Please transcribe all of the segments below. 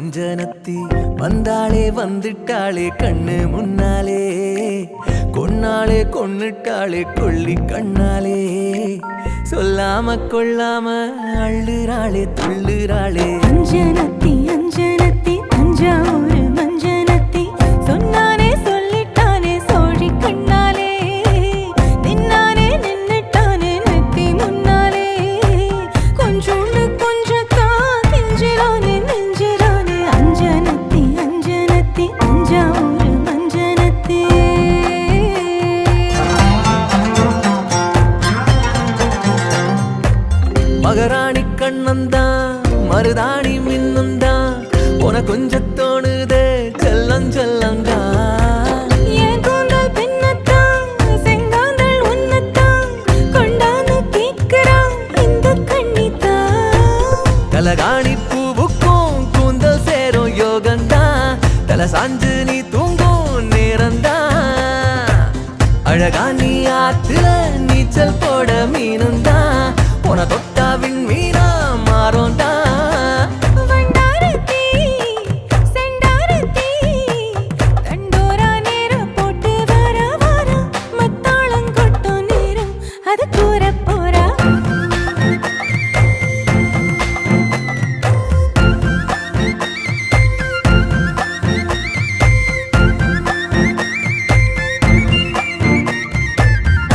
அஞ்சனத்தி வந்தாளே வந்துட்டாளே கண்ணு முன்னாலே கொன்னாளே கொன்னுட்டாளே கொள்ளி கண்ணாலே சொல்லாம கொள்ளாம அள்ளுறாளே துள்ளுறாளே அஞ்சனத்தி அஞ்சனத்தி தஞ்சாவூர் மஞ்சனத்தி சொன்னானே சொல்லிட்டானே சோழி கண்ணாலே நின்னானே நின்னுட்டானே நெத்தி முன்னாலே கொஞ்சோண்டு கொஞ்சத்தா கெஞ்சிரானே நெஞ்சிரானே அஞ்சனத்தி அஞ்சனத்தி தஞ்சாவூர் மஞ்சனத்தி மகராணி கண்ணந்தான் மருதாணி மின்னுந்தான் உன கொஞ்சம் தோணுதே செல்லம் செல்லந்தான் என் கூந்தல் பின்னத்தான் செங்காந்தள் உன்னத்தான் கொண்டாந்து கேட்கிறான் இந்த கண்ணித்தான் தலகாணி பூவுக்கும் கூந்தல் சேரும் யோகந்தான் தல சாஞ்சு நீ தூங்கும் நேரந்தான் அழகா நீ ஆத்துல நீச்சல் போட மீனுந்தான் உன தொட்டாவின் மீனா மாறோந்தான் வண்டாரத்தி செண்டாரத்தி தண்டோரா நேரம் போட்டு வர வர மத்தாளம் கொட்டும் நேரம் அது கூற போறா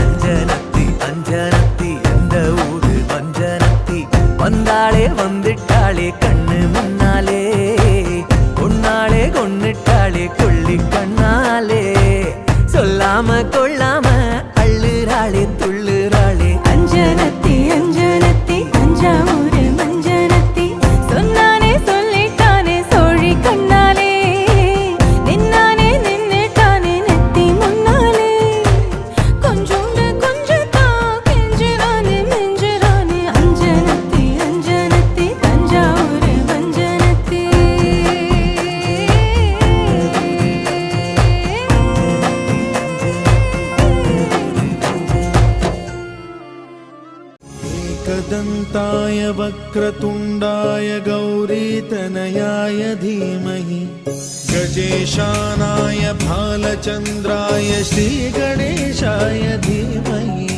அஞ்சனத்தி அஞ்சனத்தி எந்த ஊரு பஞ்சனத்தி வந்தாளே வந்துட்டாளே கண்ணு முன்னாலே கொன்னாளே கொன்னுட்டாளே கொள்ளி கண்ணாலே சொல்லாம கொள்ளாம அள்ளுறாளே துள்ளுறாளே அஞ்சனத்தி அஞ்சனத்தி தஞ்சாவூர் மஞ்சனத்தி சொன்னானே சொல்லிட்டானே சோழி கண்ணாலே நின்னானே நின்னுட்டானே நெத்தி முன்னாலே கொஞ்சோண்டு கொஞ்சத்தா கெஞ்சிரானே நெஞ்சிரானே அஞ்சனத்தி அஞ்சனத்தி தஞ்சாவூர் மஞ்சனத்தி एकदन्ताय वक्रतुण्डाय गौरीतनयाय धीमहि गजेशानाय भालचन्द्राय श्रीगणेशाय धीमहि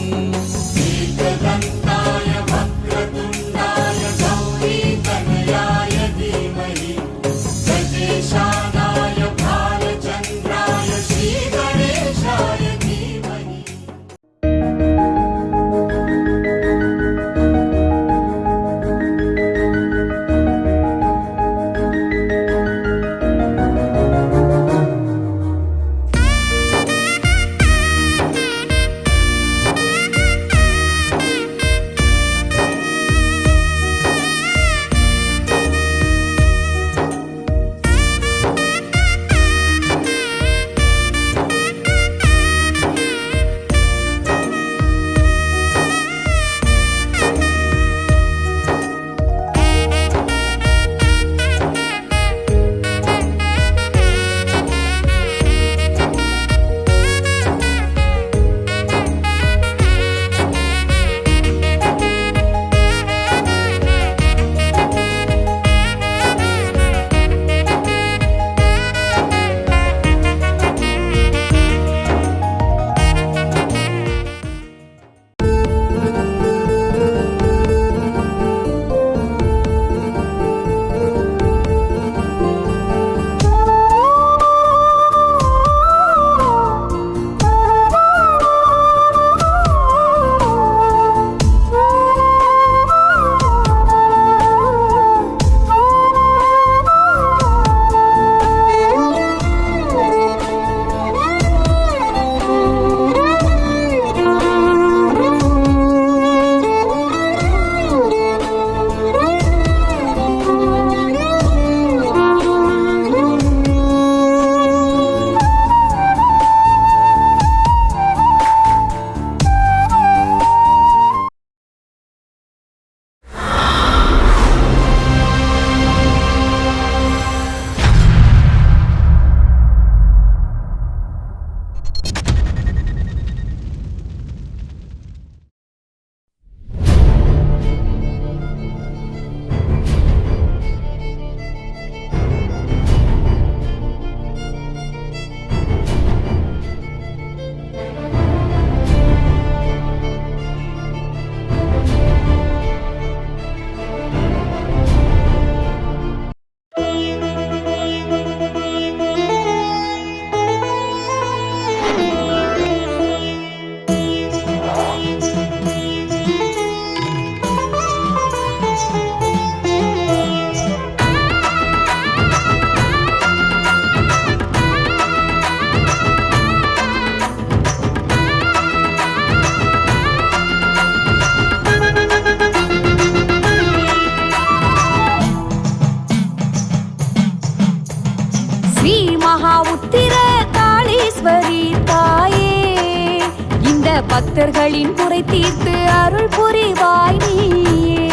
பக்தர்களின் குறை தீர்த்து அருள் புரிவாய் நீயே.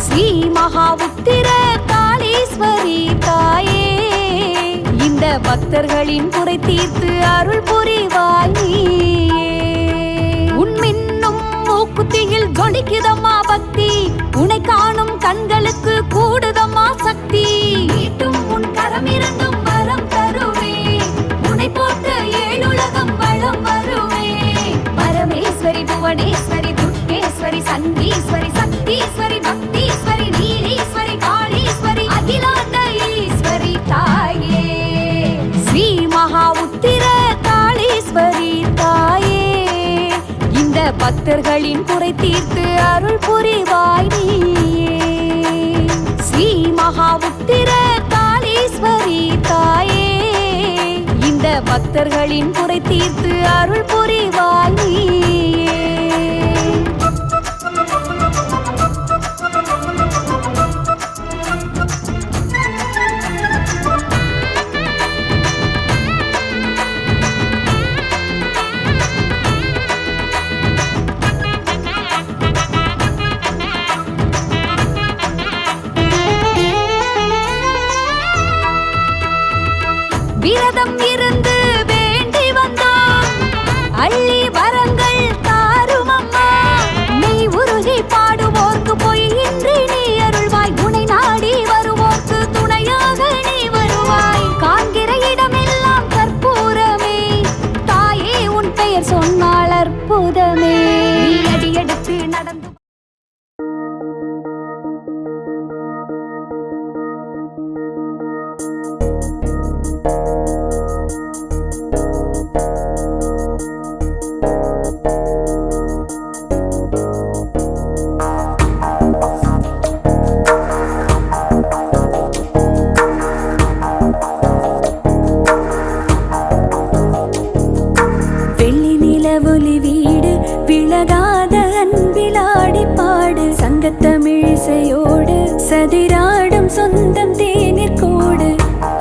ஸ்ரீ மகா உத்திர காளீஸ்வரி தாயே, இந்த பக்தர்களின் குறை தீர்த்து அருள் புரிவாய் நீயே. உன்மின்னும் மூக்குத்தியில் ஜொலிக்குதம்மா பக்தி, உன்னை காணும் கண்களுக்கு கூடுதம்மா சக்தி. மீட்டும் உன் கரமிரண்டும் வரம் தருவே, உன்னை போட்ட ஏழுலகம் வளம் வருவே. பரமேஸ்வரி புவனேஸ்வரி துர்கேஸ்வரி சண்டீஸ்வரி சக்தீஸ்வரி பக்தீஸ்வரி நீலீஸ்வரி காளீஸ்வரி அகிலாண்ட ஈஸ்வரி தாயே. ஸ்ரீ மகா உத்திர காளீஸ்வரி தாயே, இந்த பக்தர்களின் குறை தீர்த்து அருள் புரிவாய் நீயே. ஸ்ரீ மகா உத்திர காளீஸ்வரி தாயே, இந்த பக்தர்களின் குறை தீர்த்து அருள் புரிவாய் நீயே. விரதம் இருந்து வேண்டி வந்தோம், அள்ளி வரங்கள் தாரும் அம்மா. மெய் உருகி பாடுவோர்க்கு பொய் இன்றி நீ அருள்வாய், உனை நாடி வருவோர்க்கு துணையாக நீ வருவாய். காண்கிற இடமெல்லாம் கற்பூரமே தாயே, உன் பெயர் சொன்னால் அற்புதமே. நீ அடியெடுத்து நடந்து ஒலி வீடு விலகாத அன்பிலாடி பாடு. சங்கத்தமிழிசையோடு சதிராடும் சொந்தம் தேநீர் கோடு.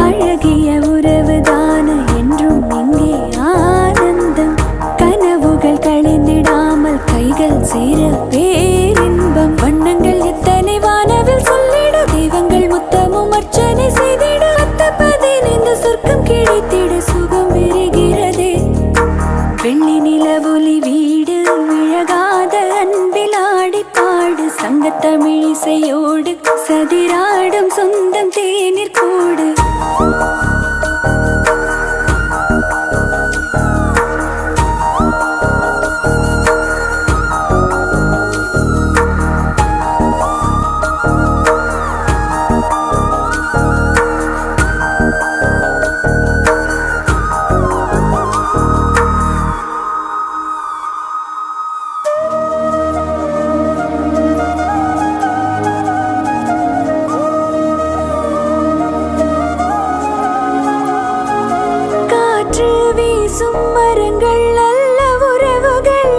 அழகிய உறவுதான என்றும் இங்கே ஆனந்தம். கனவுகள் கழிந்திடாமல் கைகள் சேர பேரின்பம். வண்ணங்கள் எத்தனை வானவில் சொல்லிட, தெய்வங்கள் முத்தமும் அர்ச்சனை செய்திட. 15 சொர்க்கம் கிடைத்திட சுகம் பெறுகிறதே. வெள்ளி நிலவொலி வீடு விழகாத அன்பிலாடி பாடு. சங்கத்தமிழிசையோடு சதிராடும் சொந்தம் தேநீர் கோடு. மரங்கள் நல்ல உறவுகள்,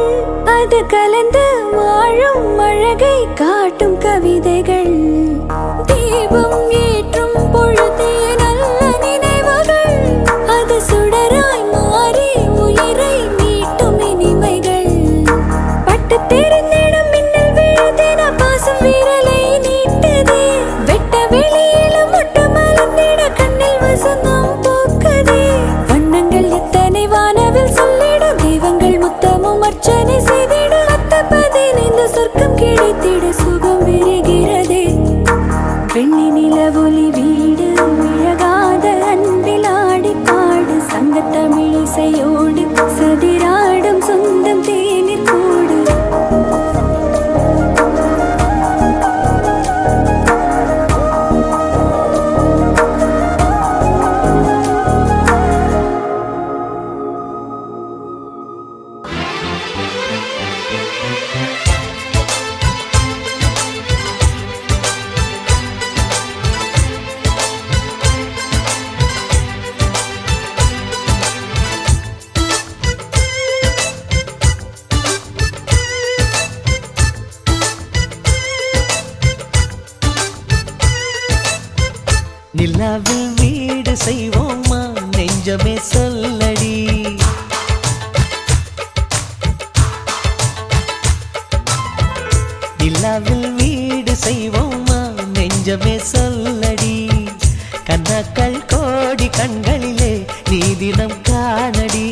அது கலந்து வாழும் அழகை காட்டும் கவிதைகள். தீபம் ஏற்றும் பொழுதே நல்ல நினைவுகள், அது சுடராய் மாறி உயிரை மீட்டும் இனிமைகள். பட்டு தெரிந்திடும் மின்னல் விழுதின பாசம் விரலை நீட்டதே. வெட்ட வெளியிலும் முட்டு மலர்ந்திட கண்ணில் வசந்தம் போக்கதே. வண்ணங்கள் எத்தனை வானவில் சொல்லிட, தெய்வங்கள் முத்தமும் அர்ச்சனை செய்திட. 15 சொர்க்கம் கிடைத்திட சுகம் பெறுகிறதே. வெள்ளி நிலவொலி வீடு விழகாத அன்பிலாடி பாடு. சங்கத்தமிழிசையோடு சதிராடும் சொந்தம் தேநீர் கோடு. நிலாவில் வீடு செய்வோமா, நெஞ்சமே சொல்லடி. நெஞ்சமே சொல்லடி கண்ணாக்கள் கோடி கண்களிலே நீ தினம் காணடி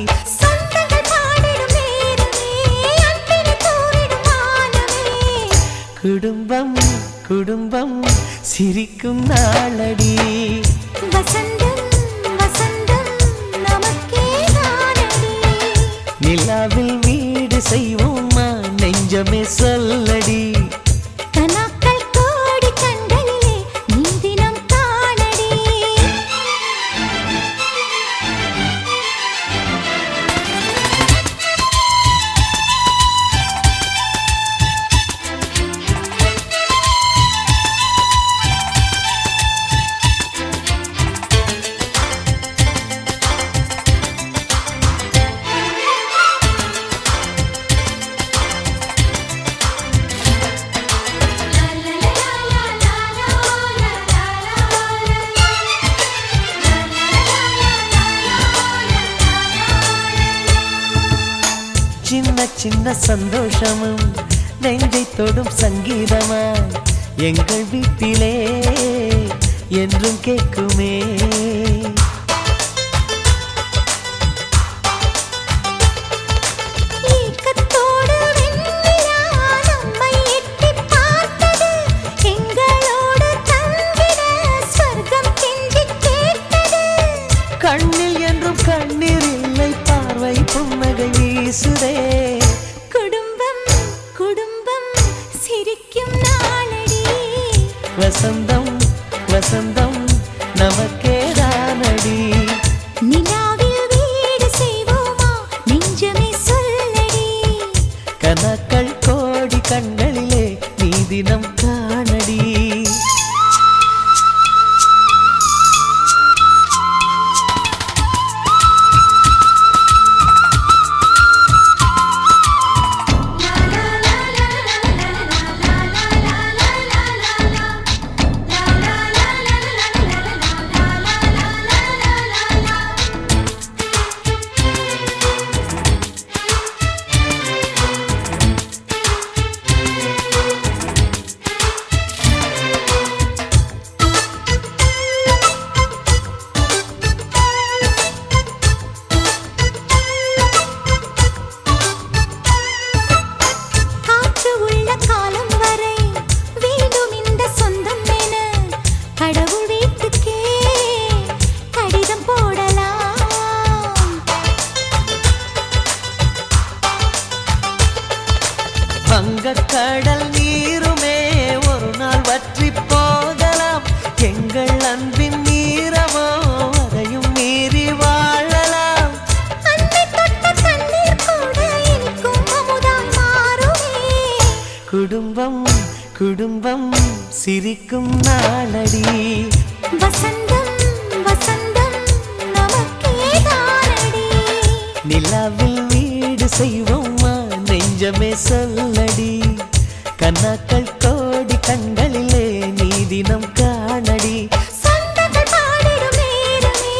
குடும்பம் குடும்பம் சிரிக்கும் நாளடி வசந்தம் வசந்தம் நமக்கே தானடி நிலாவில் வீடு செய்வோமா நெஞ்சமே சொல்லடி கனாக்கள் கோடி கண்களிலே நீ தினம் காணடி சின்ன சின்ன சந்தோஷமும் நெஞ்சை தொடும் சங்கீதமாய் எங்கள் வீட்டிலே என்றும் கேட்குமே ஏக்கத்தோடு வெண்ணிலா நம்மை எட்டிப் பார்த்தது எங்களோடு தங்கிட ஸ்வர்க்கம் கெஞ்சிக் கேட்டது கண்ணில் என்றும் கண்ணீர் இல்லை பார்வை புன்னகை வீசுதே குடும்பம் குடும்பம் சிரிக்கும் நாளடி வசந்தம் வசந்தம் நமக்கேதானடி நிலாவில் வீடு செய்வோமா நெஞ்சமே சொல்லடி கனக்கள் கோடி கண்களிலே நீ தினம் காணடி காற்று உள்ள காலம் வரை வேண்டும் இந்த சொந்தம் என கடவுள் வீட்டுக்கே கடிதம் போடலாம் வங்கக் கடல் நீருமே ஒரு நாள் வற்றி போகலாம் எங்கள் அன்பின் நீரமோ அதையும் மீறி வாழலாம் அன்னை தொட்ட தண்ணீர் கூட இனிக்கும் அமுதாய் மாறுமே குடும்பம் குடும்பம் சிரிக்கும் நாளடி வசந்தம் வசந்தம் நமக்கே தானடி நிலாவில் வீடு செய்வோமா நெஞ்சமே சொல்லடி கண்ணாக்கள் கோடி கண்களிலே நீ தினம் காணடி சொந்தங்கள் பாடிடும் நேரமே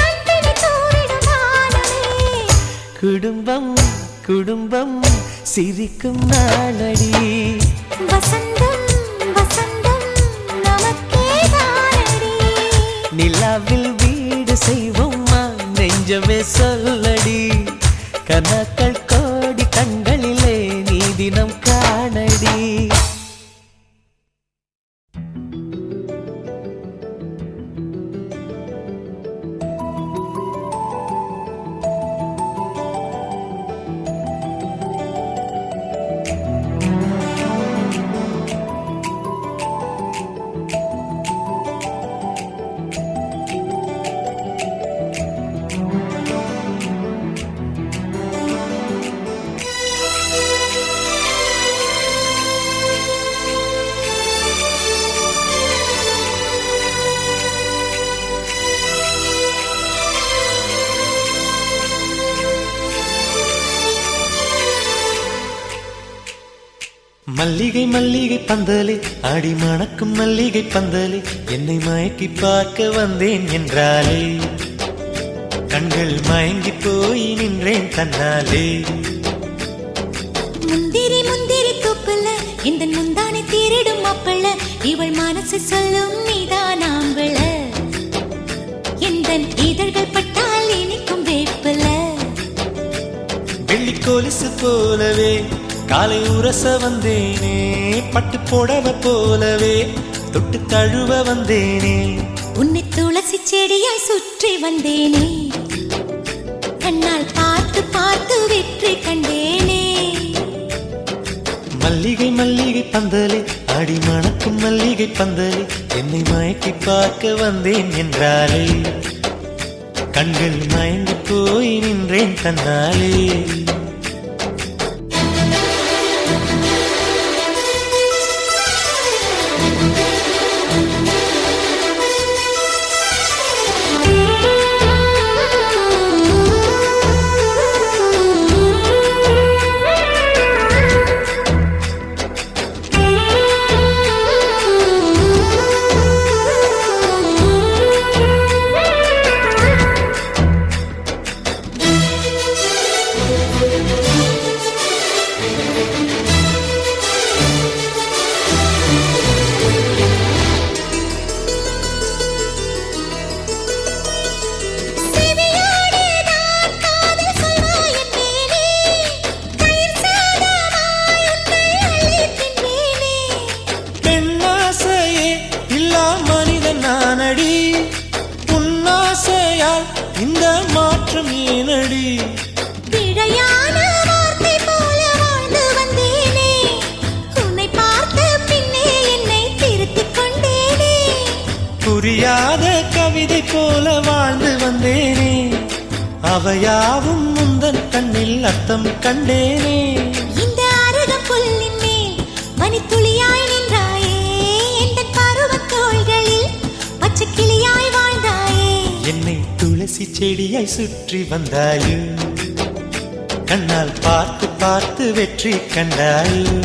அன்பினை தூரிடும் வானமே குடும்பம் குடும்பம் சிரிக்கும் நாளடி வசந்தம் வசந்தம் நமக்கே தானடி நிலாவில் வீடு செய்வோமா நெஞ்சமே சொல்லடி கனக்கள் கோடி கண்களிலே நீ தினம் காணடி மல்லிகை மல்லிகை பந்தலே ஆடி மணக்கும் மல்லிகை பந்தலே என்னை மயக்கி பார்க்க வந்தேன் என்றாலே கண்கள் மயங்கி போய் நின்றேன் தன்னாலே முந்திரி முந்திரி தோப்புல இந்த முந்தானை தீரிடும் மாப்பிள்ள இவள் மனசு சொல்லும் நீதான் ஆம்பிள இந்த இதழ்கள் பட்டால் இனிக்கும் வேப்பில வெள்ளி கொலுசு போலவே காலை உரச வந்தேனே பட்டு புடவ போலவே தொட்டு தழுவ வந்தேனே உன்னை துளசி செடியாய் சுற்றி வந்தேனே கண்ணால் பார்த்து பார்த்து வெற்றி கண்டேனே மல்லிகை மல்லிகை பந்தலே அடி மணக்கும் மல்லிகை பந்தலே என்னை மயக்கி பார்க்க வந்தேன் என்றாலே கண்கள் மயங்கி போய் நின்றேன் தன்னாலே இந்த மாற்றம் ஏனடி விடையான வார்த்தை போல வாழ்ந்து வந்தேனே உன்னை பார்த்த பின்னே என்னை திருத்திக் கொண்டேனே புரியாத கவிதை போல வாழ்ந்து வந்தேனே அவையாவும் முந்தன் கண்ணில் அர்த்தம் கண்டேனே இந்த அருக புல்லின் மேல் பனித்துளியாய் நின்றாயே இந்த பருவத் தோள்களில் பச்சை கிளியாய் வாழ்ந்தாயே என்னை துளசி செடியாய் சுற்றி வந்தாயோ கண்ணால் பார்த்து பார்த்து வெற்றி கண்டாயோ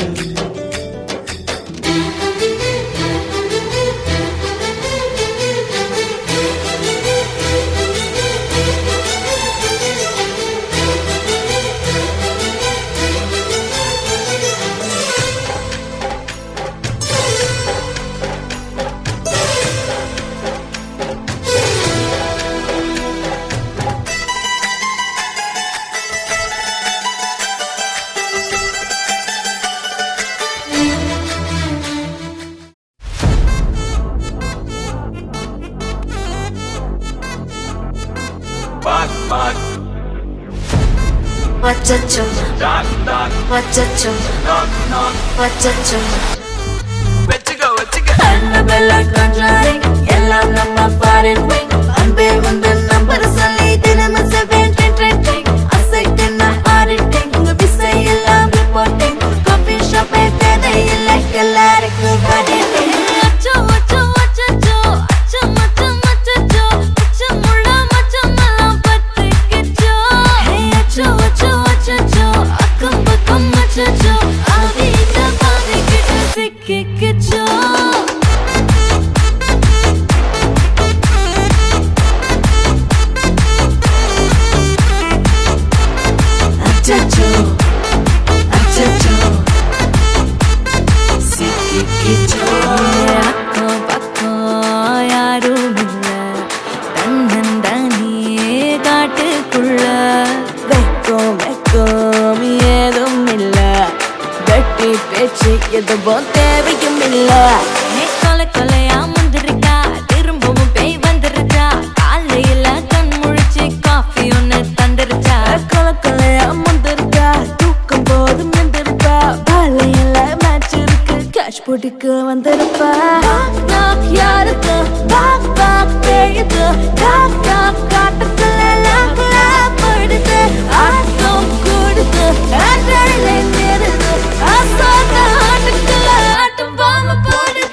Wachacho, wachacho, wachacho. Annabella conjuring, yellow number foreign wing. Unbe undan number sali dinama 7 trending. Asset in a auditing, bisay yellow reporting. Coffee shop e tena yellow caloric body. Wacho wacho wachacho, acha macha machacho, acha mulla macha mala pattikicho. Hey acha wacho wachacho, akam bakam machacho, avita pavikittu sikkikicho. Achacho, achacho, sikkikicho. Akko pakko yarum illa, tannandaniye kaattukulla. Vekkom edum illa, vetti pechu eduvum theviyum illa. Kole koleya mundirukka, thirumbavum pei vandirucha. Kaalayila kan mulichi coffee onnu thandirucha. Kole koleya mundirukka, thookam podum endirukka. Baalayila match irukku, cash podukku vandiruppa. Knock knock yarukku, knock knock peyudhu. Knock knock kaattukulla lock lock padudhu. Aatam kududhu, aadale nirudhu. Asana aatukkulla aatam vaama podudhu.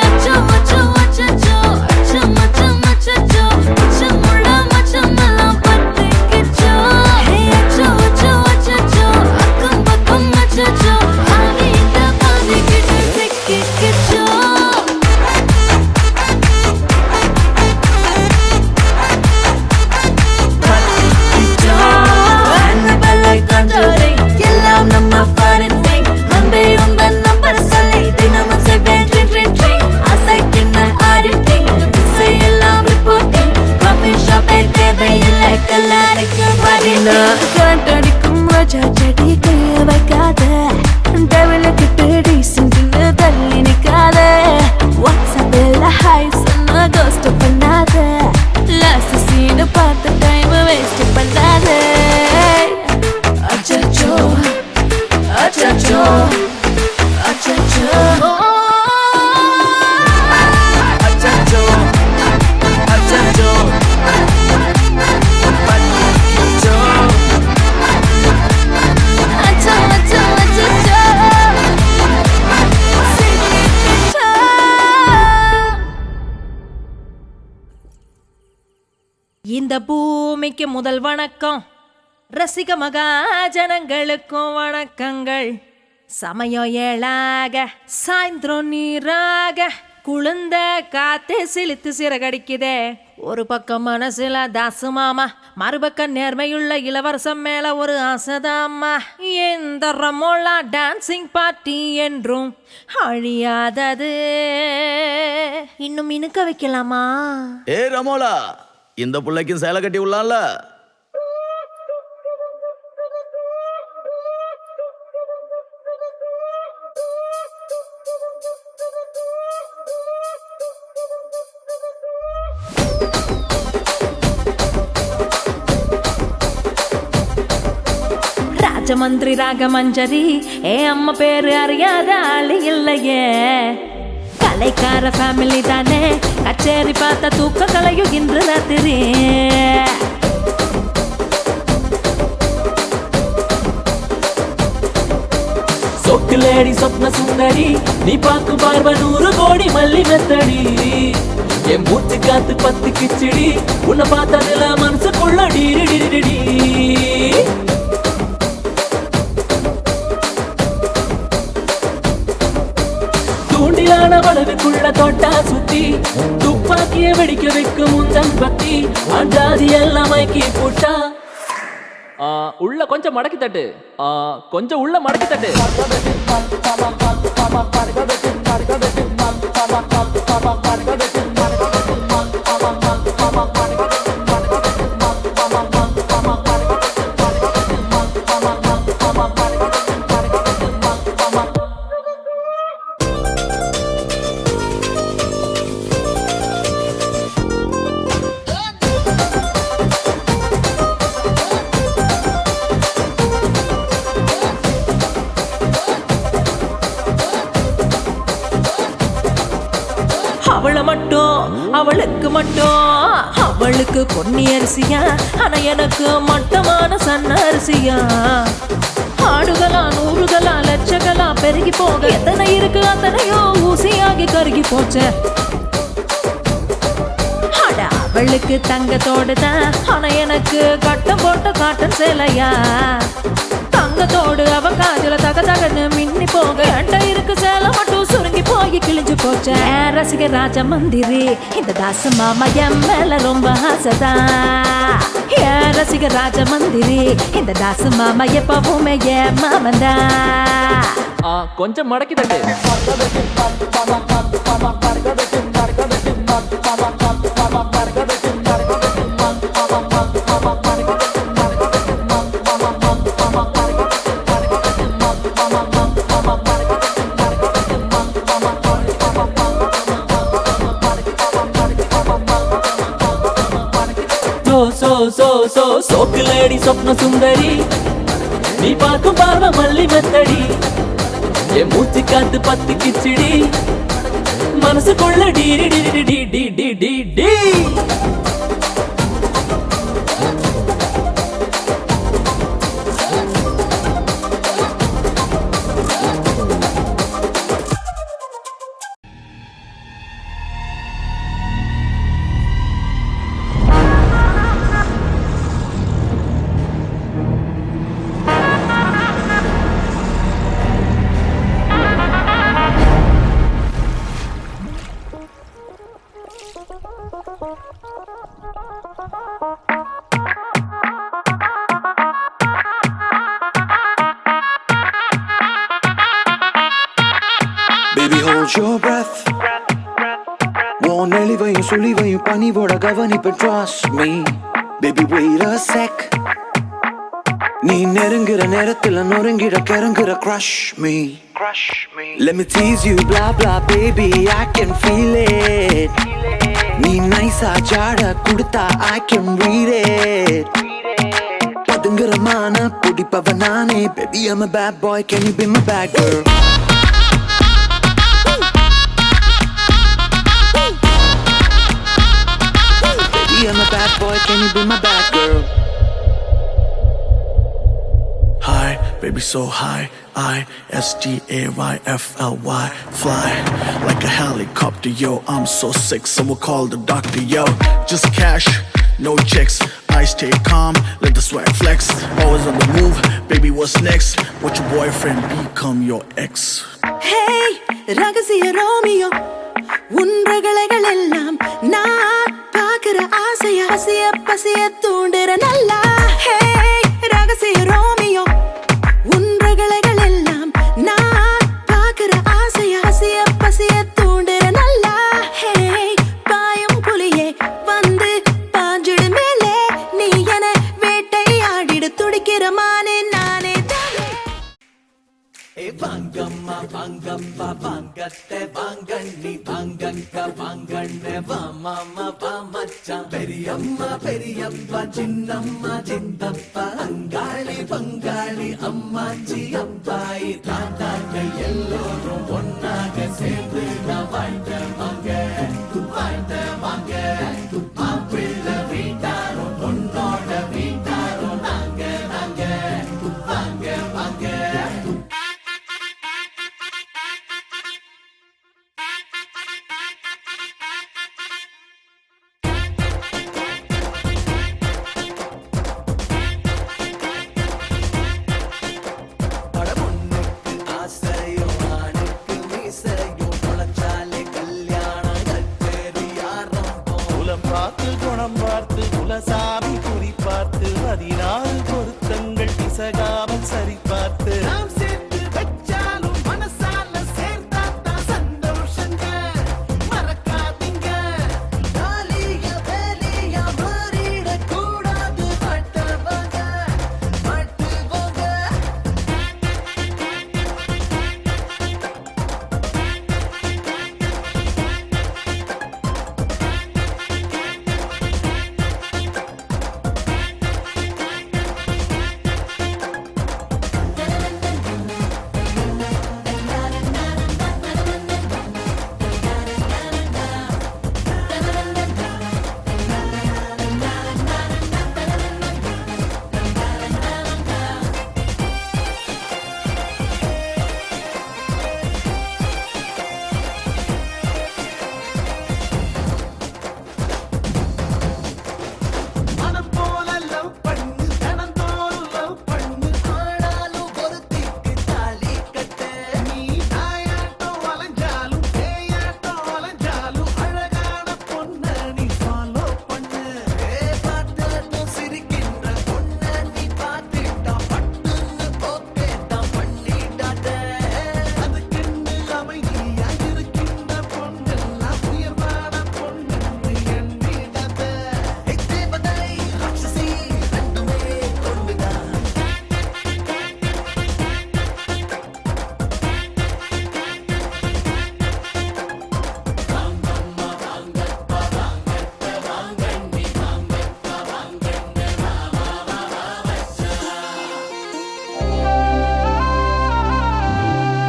Acha macha machacho, acha macha machacho, acha mulla macha mala pattikicho. Hey acha acha machacho, akam bakam machacho, avita pavikittu sikkikicho. இந்த பூமிக்கு முதல் வணக்கம், ரசிக மகாஜனங்களுக்கும் வணக்கங்கள். சமயம் ஏழாக சாயந்திரம் நீராக குளிர்ந்த காத்தே சிலித்து சிறகடிக்குதே. ஒரு பக்கம் மனசுல தாசு மாமா, மறுபக்கம் நேர்மையுள்ள இளவரசம் மேல ஒரு ஆசைதாம்மா. எந்த ரமோலா டான்சிங் பார்ட்டி என்றும் அழியாதது. இன்னும் இனுக்க வைக்கலாமா? ஏ ரமோலா, இந்த புள்ளைக்கும் சேலை கட்டி உள்ளான்ல. ராஜமந்திரி ராகமஞ்சரி, அம்மா பேரு அறியாத ஆளு இல்லையே. கலைக்கார ஃபேமிலி தானே, கச்சேரி பார்த்த தூக்க கலையும் இன்று ராத்திரி. சொக்குலேடி சொப்ன சுந்தரி, நீ பார்க்கும் பார்வை 100 கோடி மல்லி மெத்தடி. என் மூச்சு காத்து 10 கிச்சடி, உன்னை பார்த்ததுல மனசுக்குள்ள டிடி டிடி. தூண்டிலான வலதுக்குள்ள தோட்டா சுத்தி, துப்பாக்கிய வெடிக்க வைக்கும் முந்தன் பத்தி. அஞ்சாதி எல்லாம் மைக்கி போட்டா. உள்ள கொஞ்சம் மடக்கி தட்டு, கொஞ்சம் உள்ள மடக்கி தட்டு. அவளை மட்டும், அவளுக்கு மட்டும், அவளுக்கு பொன்னி அரிசியா, ஆனா எனக்கு மட்டமான சன்ன அரிசியா. ஆடுகளா 100களா லட்சங்களா பெருகி போக, எத்தனை இருக்கு அத்தனையோ ஊசியாகி கருகி போச்ச. அட அவளுக்கு தங்கத்தோடு தான், ஆனா எனக்கு கட்டம் போட்ட காட்டன் சேலையா. தங்கத்தோடு அவ காஜல தக தகன்னு மின்னி போக, என்கிட்ட இருக்கு சேலை மட்டும் சுருங்கி போய் கிழிஞ்சு போச்ச. ரசிக ராஜ மந்திரி, இந்த தாச மாமா என் மேல ரொம்ப ஆசைதா. ரசிக ராஜ மந்திரி, இந்த தாச மாமா எப்பவுமே என் மாமந்தா. கொஞ்சம் மடக்கி தட்டு. சோக்குலேடி சொப்ன சுந்தரி, நீ பார்க்கும் பார்வை மல்லி மெத்தடி. என் மூச்சு காத்து 10 கிச்சடி, மனசுக்குள்ள டீடி டிடி டிடி டிடி டி. Baby, hold your breath. உன் நெளிவையும் சுழிவையும் பணிவோட கவனிப்ப, trust me. Baby, wait a sec. நீ நெருங்குற நேரத்துல நொறுங்கிட கிறங்குற, crush me. Let me tease you, blah blah, baby, I can feel it. நீ நைஸா ஜாட குடுத்தா I can read it. பதுங்குறமான புடிப்பவ நானே, baby, I'm a bad boy, can you be my bad girl? I'm a bad boy, can you be my bad girl? High, baby, so high. I-S-T-A-Y-F-L-Y. Fly like a helicopter, yo. I'm so sick, someone call the doctor, yo. Just cash, no checks. I stay calm, let the swag flex. Always on the move, baby, what's next? What your boyfriend become your ex? Hey, ரகசிய Romeo உன் ரகளைகள் எல்லாம் நான் பார்க்கிற ஆசையா பசிய பசிய தூண்டுற நல்லா. Hey, ரகசிய ரோமியோ உன் ரகளைகள் எல்லாம் நான் பார்க்கிற ஆசையா பசிய பசிய தூண்டுற நல்லா. Hey, பாயும் புலியே வந்து பாஞ்சிடு மேலே நீ என வேட்டையாடிடு துடிக்கிற மானே நானே தானே. வாங்கம்மா வாங்கம்மா வாங்கத்தை வாங்கண்ணி வாங்கங்க வாங்கண்ண வாமாமா வாமச்சான் பெரியம்மா பெரியப்பா சின்னம்மா சின்னப்பா அங்காளி பங்காளி அம்மாச்சி அப்பாயி தாத்தாக்கள் எல்லோரும் ஒன்னாக சேர்ந்து நான் வாழ்ந்த வாங்க மாப்பிள்ளை வீட்டாரும் பொண்ணோட வீட்டாரும் நாங்க நாங்க வாங்க வாங்க. குணம் பார்த்து குலசாமி குறி பார்த்து 16 பொருத்தங்கள் பிசகாமல் சரி பார்த்து நாம் சேர்த்து வச்சாலும் மனசால சேர்த்தாத்தா சந்தோஷங்க மறக்காதீங்க. தாலிய வேலிய மாறிட கூடாது மாட்டுவாங்க.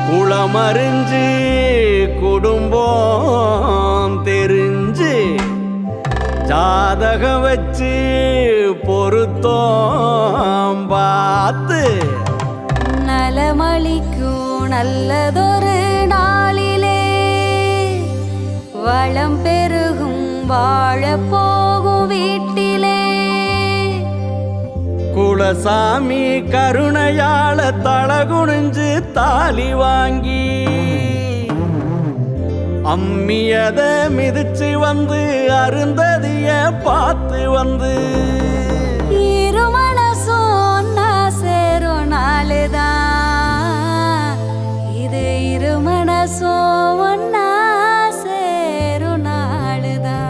குளமறிஞ்சு குடும்பம் தெரிஞ்சு ஜாதகம் வச்சு பொருத்தம் பார்த்து நலமளிக்கும் நல்லதொரு நாளிலே வளம் பெருகும் வாழ போகும் வீட்டிலே குலசாமி கருணையால தலகுனிஞ்சு தாலி வாங்கி அம்மியத மிதிச்சு வந்து அருந்ததிய பார்த்து வந்து இருமனசும் ஒன்னா சேரும் நாளுதான் இது இருமனசும் ஒன்னா சேரும் நாளுதான்.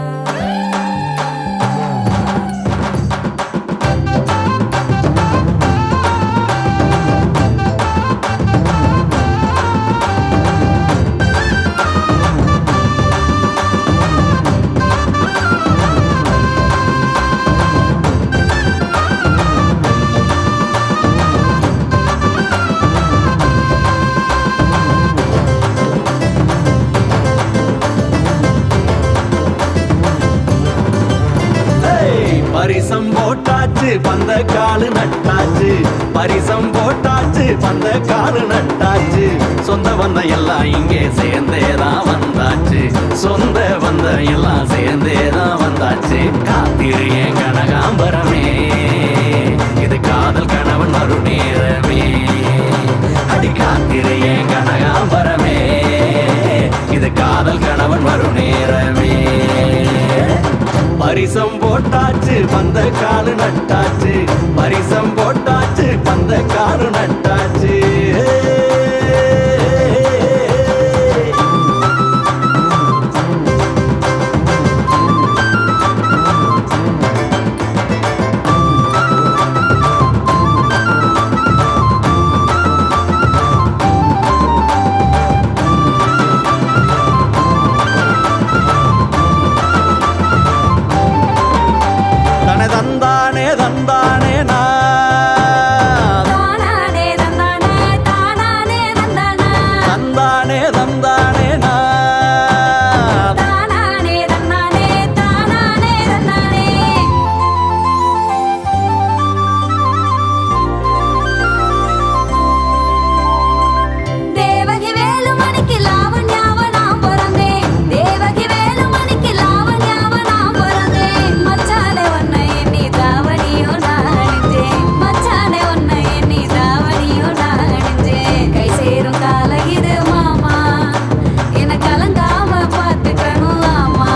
பரிசம் போட்டாச்சு பந்த காலு நட்டாச்சு பரிசம் போட்டாச்சு பந்த காலு நட்டாச்சு சொந்த பந்தம் எல்லாம் இங்கே சேர்ந்தேதான் வந்தாச்சு. சொந்த பந்தம் எல்லாம் சேர்ந்தேதான் வந்தாச்சு. காத்திரு என் கனகாம்பரமே, இது காதல் கணவன் மறுநேரமே. அடி காத்திரு என் கனகாம்பரமே, இது காதல் கணவன் மறுநேரமே. பரிசம் போட்டாச்சு பந்த காலு நட்டாச்சு, பரிசம் போட்டாச்சு பந்த காலு நட்டாச்சு. தந்தானே தந்தானே நான் தானானே தந்தானே தானானே தந்தானா தந்தானே தந்தானே நான் தானானே தந்தானே தானானே தந்தானே. தேவகி வேலுமணிக்கு லாவண்யாவ நான் பிறந்தேன், தேவகி வேலுமணிக்கு லாவண்யாவ நான் பிறந்தேன். மச்சானே உன்னை எண்ணி தாவணியோ நான் அணிஞ்சேன், மச்சானே உன்னை எண்ணி தாவணியோ நான் அணிஞ்சேன். கை சேரும் கால இது மாமா, என்ன கலங்காம பார்த்துக்கணும் ஆமா.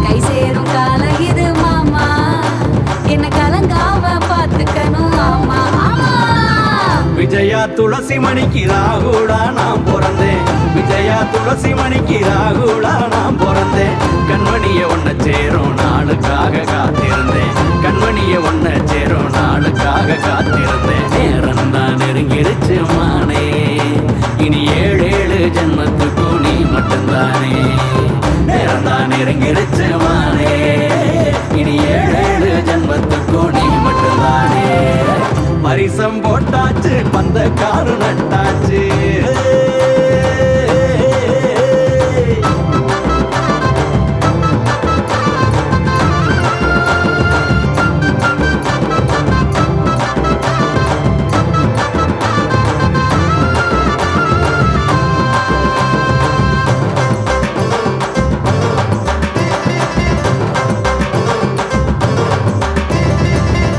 கை சேரும் கால இது மாமா, என்ன கலங்காம பார்த்துக்கணும் ஆமா ஆமா. விஜயா துளசி மணிக்கு ராகுலா நான் பிறந்தேன், விஜயா துளசி மணிக்கு ராகுலா நான் பிறந்தேன். கண்மணிய ஒன்ன சேரும் நாளுக்காக காத்திருந்தேன், கண்மணிய ஒன்ன சேரும் நாளுக்காக காத்திருந்தேன். நேரம் தான் நெருங்கிடுச்சு மானே, இனி 7 ஜென்மத்துக்கும் நீ மட்டும்தானே. நேரம் தான் நெருங்கிடுச்சு மானே, இனி 7 ஜென்மத்துக்கும் நீ மட்டும்தானே. பரிசம் போட்டாச்சு பந்த காரு நட்டாச்சு.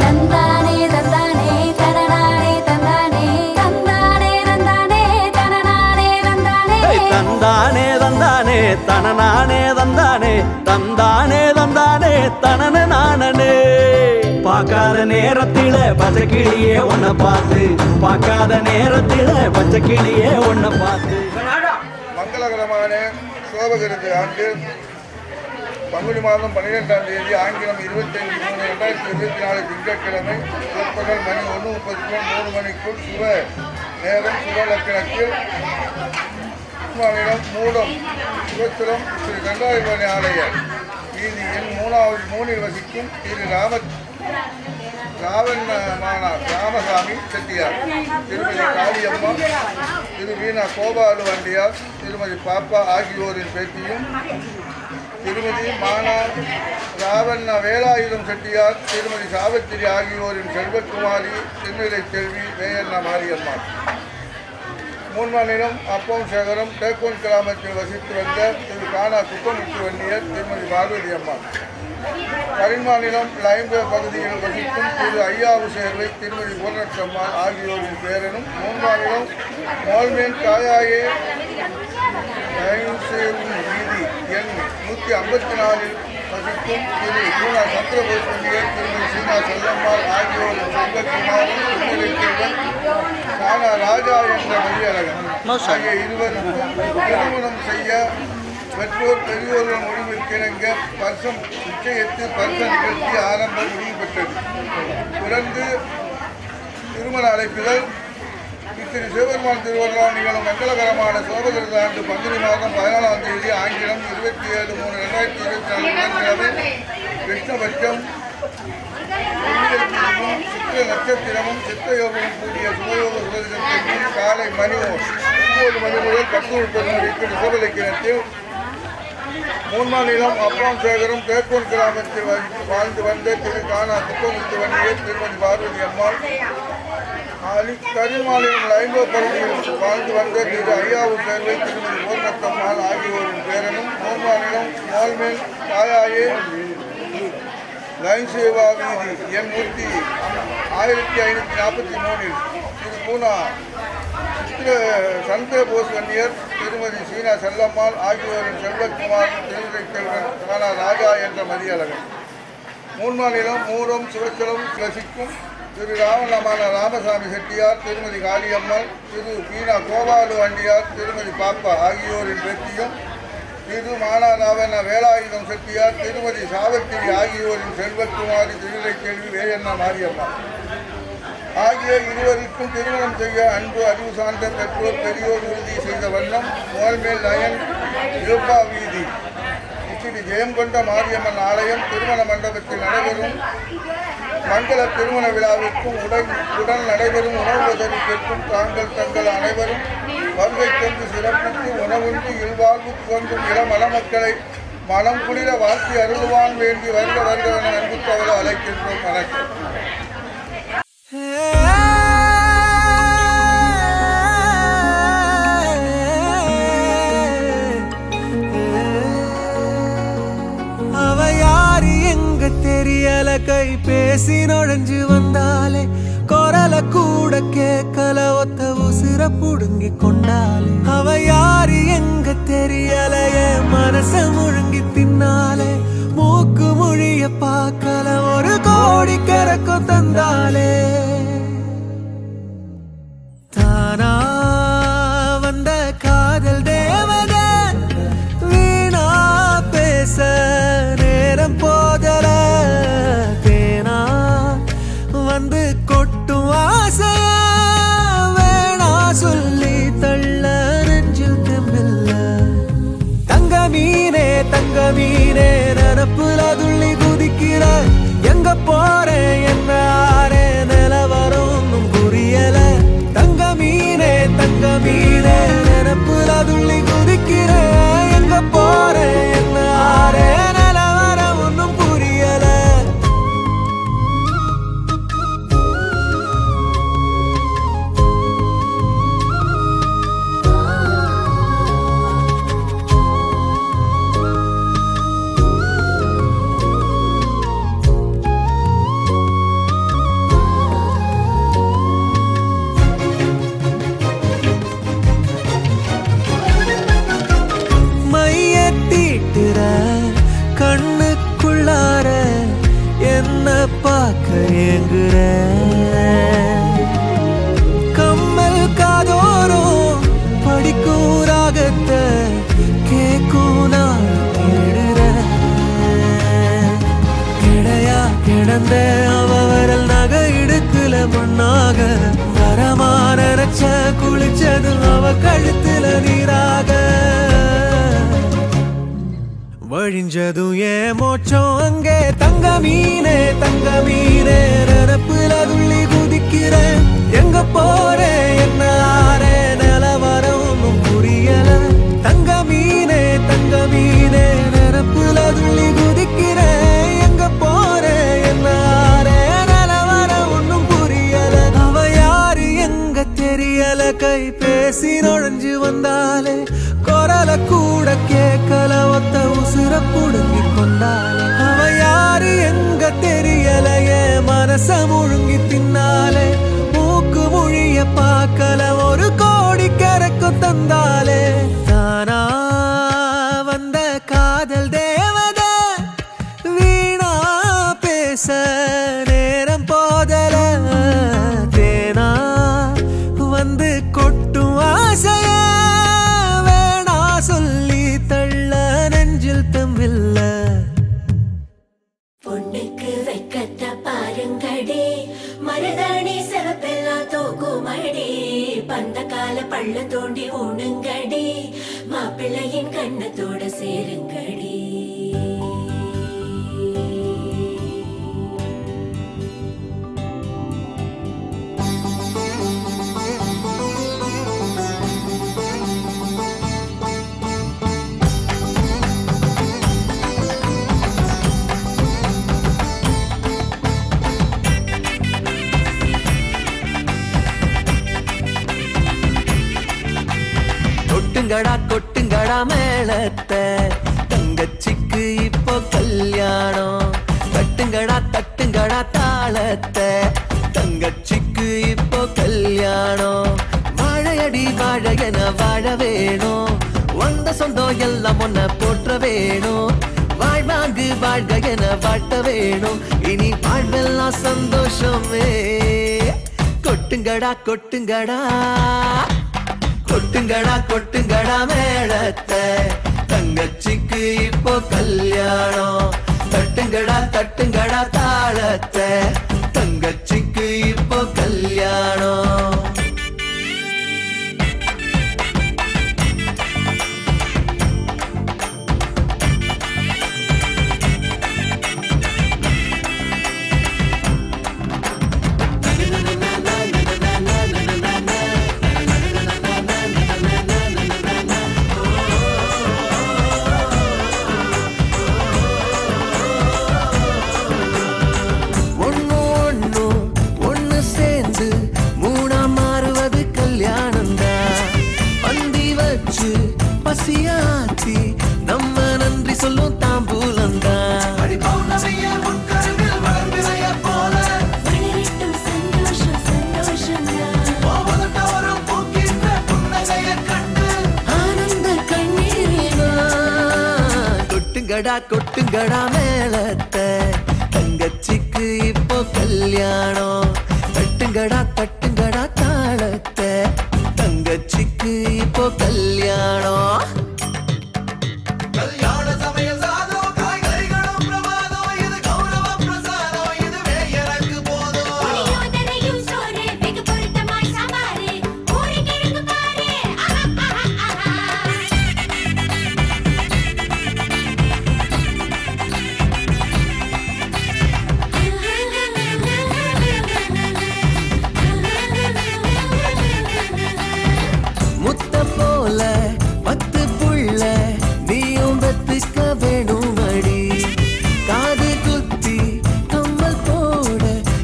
தந்தானே தந்தானே தனனானே தந்தானே தந்தானே தந்தானே தனனானே தந்தானே. தந்தானே தந்தானே தனநானே தந்தானே தந்தானே தந்தானே தனன நானே. பார்க்காத நேரத்தில பச்சை கிளியே உன்னை பார்த்து, பார்க்காத நேரத்தில பச்சை கிளியே உன்னை பார்த்து. மங்களகரமான சோபகிருதி ஆண்டு பங்குனி மாதம் 12ஆம் தேதி ஆங்கிலம் 25/3/2024 திங்கட்கிழமை பிற்பகல் மணி 1:30 3 மணிக்குள் சுப நேரம் சுப லக்கணத்தில் மாநிலம் மூலம் சிவத்திரம் ஸ்ரீ கங்காயபவனி ஆலய வீதி எண் 3 வசிக்கும் திரு ராமசாமி செட்டியார், திருமதி காளியம்மா, திரு வீணா கோபாலு வண்டியார், திருமதி பாப்பா ஆகியோரின் பேட்டியும், திருமதி மானா ராவண்ண வேலாயுதம் செட்டியார், திருமதி சாவித்திரி ஆகியோரின் செல்வக்குமாரி, திருநிலை செல்வி வேயண்ண மாரியம்மா. மூன்மாநிலம் அப்பம் சேகரம் தேக்கோன் கிராமத்தில் வசித்து வந்த திரு கானா குப்பமுத்து வன்னியர், திருமதி பார்வதி அம்மா. கரிமாநிலம் லைம்பே பகுதியில் வசிக்கும் திரு ஐயாவு சேர்வை, திருமதி பூர்ணச்சம்மாள் ஆகியோரின் பேரனும். மூன்மாநிலம் மோல்மேன் காயாயே வீதி எண் 154 வசிக்கும் திரு பூனா சந்திரபோஸ் வன்னியர், திருமதி சீனா செல்லம்மாள் ஆகியோரின் செல்வக்குமாரும் திருநிலை செல்வன் கானா ராஜா என்ற மதியழகன் ஆகிய இருவருக்கும் திருமணம் செய்ய பெற்றோர் பெரியோர்கள் முடிவிற்கிணங்க பர்சம் நிச்சயித்து பர்ச நிகழ்ச்சி ஆரம்பம் முடிவு பெற்றது. தொடர்ந்து திருமண அழைப்புகள் திரு சிவபெருமான் திருவள்ளுவர் நிகழும் மங்களகரமான சோபகிருத ஆண்டு பங்குனி மாதம் 14ஆம் தேதி ஆங்கிலம் 27/3/2024 கிருஷ்ணபட்சம் சித்திர நட்சத்திரமும் சித்தயோகமும் கூடிய சுபயோக சுபதினத்திற்கு காலை மணி 9 மணி முதல் 10:30 மணிக்கு ரிஷபலக்கினத்தில் மூன்மாநிலம் அப்பம் சேகரம் தேக்கோன் கிராமத்தில் வாழ்ந்து வந்த திரு கானா குப்பமுத்து வன்னியர், திருமதி பார்வதி அம்மாள் கரிமாலையும் லைம்போ பகுதியில் வாழ்ந்து வந்த திரு ஐயாவு சேர்வை திருமதி பூர்ணத்தம்மாள் ஆகியோரின் பேரனும் மூன்றானிடம் மால்மேல் தாயாயே லைன் சேவா வீதி எம் 1543 திரு பூனா சந்திரபோஸ் வன்னியர் திருமதி சீனா செல்லம்மாள் ஆகியோரின் செல்வகுமார் திருவிழை செல்வன் கானா ராஜா என்ற மதியழகன் மூன்றானிடம் மூரம் சிவச்சலம் கிளசிக்கும் திரு ராவணமான ராமசாமி செட்டியார் திருமதி காளியம்மாள் திரு பீனா கோபாலு வண்டியார் திருமதி பாப்பா ஆகியோரின் பேத்தியும் திரு மானாராவண வேலாயுதம் செட்டியார் திருமதி சாவத்திரி ஆகியோரின் செல்வக்குமாரி திருவிழை கேள்வி வேயண்ணா மாரியம்மா ஆகிய இருவருக்கும் திருமணம் செய்ய அன்பு அறிவு சார்ந்த பெற்றோர் பெரியோர் உறுதி செய்த வண்ணம் மோல்மேல் லயன் யோகா வீதி ஸ்ரீ ஜெயங்கொண்ட மாரியம்மன் ஆலயம் திருமண மண்டபத்தில் நடைபெறும் மங்கள திருமண விழாவிற்கும் உடன் நடைபெறும் உணவு வசதிக்கும் தங்கள் அனைவரும் வருகை தந்து சிறப்பித்து உணவுண்டு இல்வாழ்வு தோன்றும் மக்களை மனம் குளிர வாழ்த்தி அருள்வான் வேண்டி வருக வருகவென அன்பு தவள அழைக்கின்றோம். வணக்கம். தெரியல கை பேசி நுழைஞ்சு வந்தாலே குரல கூட கேட்கல ஒத்த உசிர புடுங்கி கொண்டாலே அவ யாரு எங்க தெரியலையே மனச முழுங்கி தின்னாலே மூக்கு மொழிய பார்க்கல ஒரு கோடி கரக்கம் தந்தாலே தானா வந்த காதல் தேவத வீணா பேச நேரம் போதல தேனா வந்து கொட்டும் ஆசைய வேணா சொல்லி தள்ள நெஞ்சில் தெம்பில்ல தங்க மீனே நனப்புல துள்ளி குதிக்கிற எங்க போறேன் என்ன ஆரே நிலவரம் ஒன்னும் புரியல தங்க மீனே நனப்புல துள்ளி குதிக்கிற எங்க போறேன் என்ன ஆரே நிலவரம் ஒன்னும் புரியல மையத்தீட்டுற கண்ணுக்குள்ளார என்ன பார்க்க ஏங்குற கம்மல் காதோறும் படிக்கும் ராகத்தை கேட்கும் நான் தேடுற கிடையா கிடந்த அவ வரல் நகை இடுக்குல மண்ணாக வரமா நினைச்ச குளிச்சது அவ கழுத்துல நீராக வழிஞ்சதும் ஏன் மோச்சம் அங்கே தங்க மீனே நனப்புல துள்ளி குதிக்கிறேன் எங்க போறேன் என்ன ஆரே நிலவரம் ஒன்னும் புரியல தங்க மீனே நனப்புல துள்ளி குதிக்கிறேன் எங்க போறேன் என்ன ஆரே நிலவரம் ஒன்னும் புரியல அவ யாரு எங்க தெரியல கை பேசி நுழைஞ்சு வந்தாலே குரல கூட கேட்கல ஒத்த உசுர புடுங்கி கொண்டாலே அவ யாரு எங்க தெரியலையே மனச முழுங்கி தின்னாலே மூக்கு மொழிய பார்க்கல ஒரு கோடி கரக்கம் தந்தாலே தானா வந்த காதல் தேவத வீணா பேச நேரம் போதல தேனா வந்து கொட்டும் ஆசைய வேணா சொல்லி தள்ள நெஞ்சில் தம்பில்ல பொண்ணுக்கு வைக்கத்த பாருங்கடி மருதாணி சிறப்பெல்லாம் தோக்குமடி பந்த கால பள்ள தோண்டி ஊனுங்கடி மாப்பிள்ளையின் கண்ணத்தோட சேருங்கடி கொட்டுங்கடா கொட்டுங்கடா மேளத்தை தங்கச்சிக்கு இப்போ கல்யாணம் தட்டுங்கடா தட்டுங்கடா தாளத்தை தங்கச்சிக்கு இப்போ கல்யாணம் வாழையடி வாழையன வாழ வேணும் வந்த சொந்தம் எல்லாம் ஒன்ன போற்ற வேணும் வாழ்வாங்கு வாழ்க என வாட்ட வேணும் இனி வாழ்வெல்லாம் சந்தோஷமே கொட்டுங்கடா கொட்டுங்கடா கொட்டுங்கடா கொட்டுங்கடா மேளத்தை தங்கச்சிக்கு இப்போ கல்யாணம் தட்டுங்கடா தட்டுங்கடா தாளத்தை தங்கச்சிக்கு இப்போ கல்யாணம் பசியாச்சி நம்ம நன்றி சொல்லும் தாம்பூலந்தா கொட்டுங்கடா கொட்டுங்கடா மேளத்தை தங்கச்சிக்கு இப்போ கல்யாணம் தட்டுங்கடா தட்டுங்கடா தாளத்தை தங்கச்சிக்கு இப்போ கல்யாணம் கல்யாண சமயம் சாதோ காய்கறிகளும் பிரமாதம் இது கௌரவ பிரசாதம் இதுவே எனக்கு போதும் முத்த போல பத்து புள்ள நீயும் பெத்துக்க வேணும் அடி காது குத்தி கம்மல் போட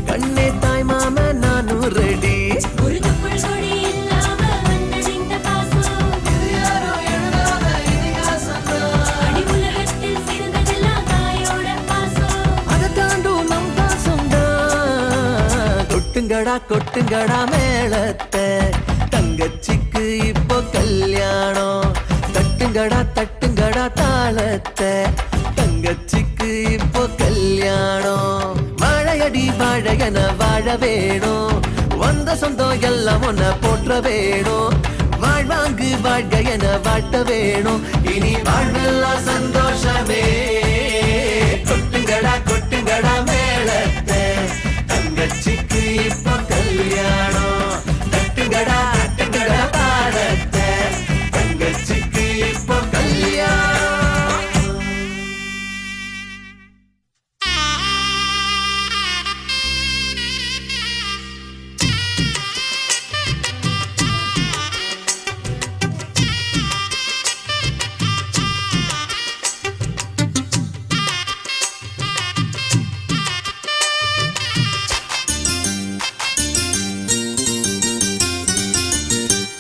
கண்ணே தாய் மாம நானும் ரெடி அதை தாண்டும் நம் பாசம்தான் கொட்டுங்கடா கொட்டுங்கடா மேளத்தை தங்கச்சிக்கு இப்போ கல்யாணம் தட்டுங்கடா தட்டுங்கடா தாளத்தை தங்கச்சிக்கு இப்போ கல்யாணம் வாழையடி வாழையன வாழ வேணும் வந்த சொந்தம் எல்லாம் ஒன்ன போற்ற வேணும் வாழ்வாங்கு வாழ்க என வாட்ட வேணும் இனி வாழ்வெல்லாம் சந்தோஷமே கொட்டுங்கடா கொட்டுங்கடா மேளத்தை தங்கச்சிக்கு இப்போ கல்யாணம் தட்டுங்கடா தட்டுங்கடா தாளத்தை தங்கச்சிக்கு இப்போ கல்யாணம்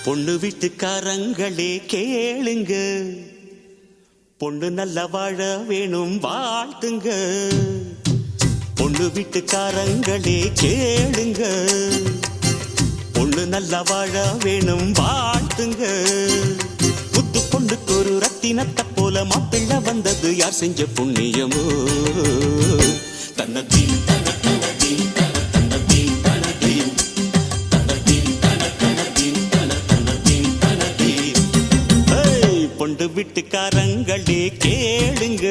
பொண்ணு வீட்டுக்காரங்களே கேளுங்க பொண்ணு நல்ல வாழ வேணும் வாழ்த்துங்க பொண்ணு வீட்டுக்காரங்களே கேளுங்க பொண்ணு நல்ல வாழ வேணும் வாழ்த்துங்க முத்து பொண்ணுக்கு ஒரு ரத்தினத்தை போல மாப்பிள்ளை வந்தது யார் செஞ்ச புண்ணியமோ தன்னதீன் தன்னதீன் தன்னதீன் தன்னதீன் பொண்டு வீட்டுக்காரங்களே கேளுங்க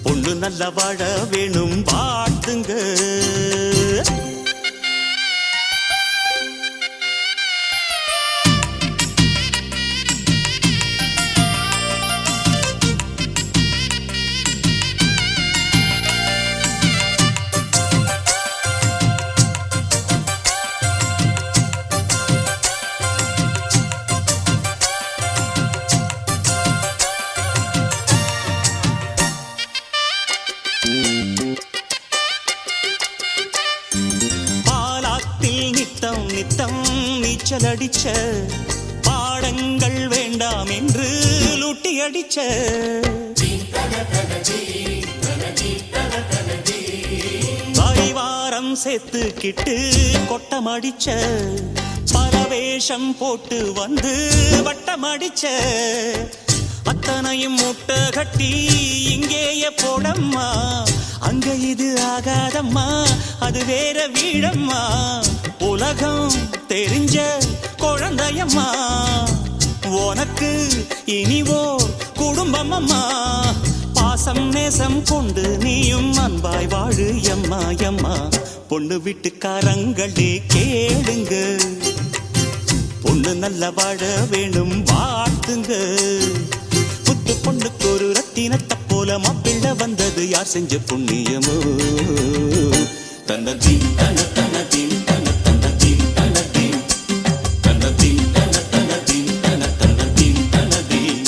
பொண்ணு நல்ல வாழ வேணும் வாழ்த்துங்க பாலாத்தில் நித்தம் நித்தம் நீச்சல் அடிச்ச பாடங்கள் வேண்டாம் என்று லூட்டி அடிச்ச வாரம் சேர்த்துக்கிட்டு கொட்டம் அடிச்ச பரவேஷம் போட்டு வந்து வட்டம் அடிச்ச அத்தனையும் முட்டை கட்டி இங்கேயே போடம்மா அங்க இது ஆகாதம்மா அது வேற வீடம்மா உலகம் தெரிஞ்ச குழந்தையம்மா உனக்கு இனிவோ குடும்பம் அம்மா பாசம் நேசம் கொண்டு நீயும் அன்பாய் வாழு எம்மா எம்மா பொண்ணு வீட்டுக்காரங்களே கேளுங்க பொண்ணு நல்ல வாழ வேணும் வாழ்த்துங்க புத்து பொண்ணுக்கு ஒரு ரத்தினத்தை போல மாப்பிள்ளை வந்தது யார் செஞ்ச புண்ணியமோ தன்னதீன் தனதீன் தனதீன் தனதீன் தனதீன் தனதீன் தனதீன் தனதீன்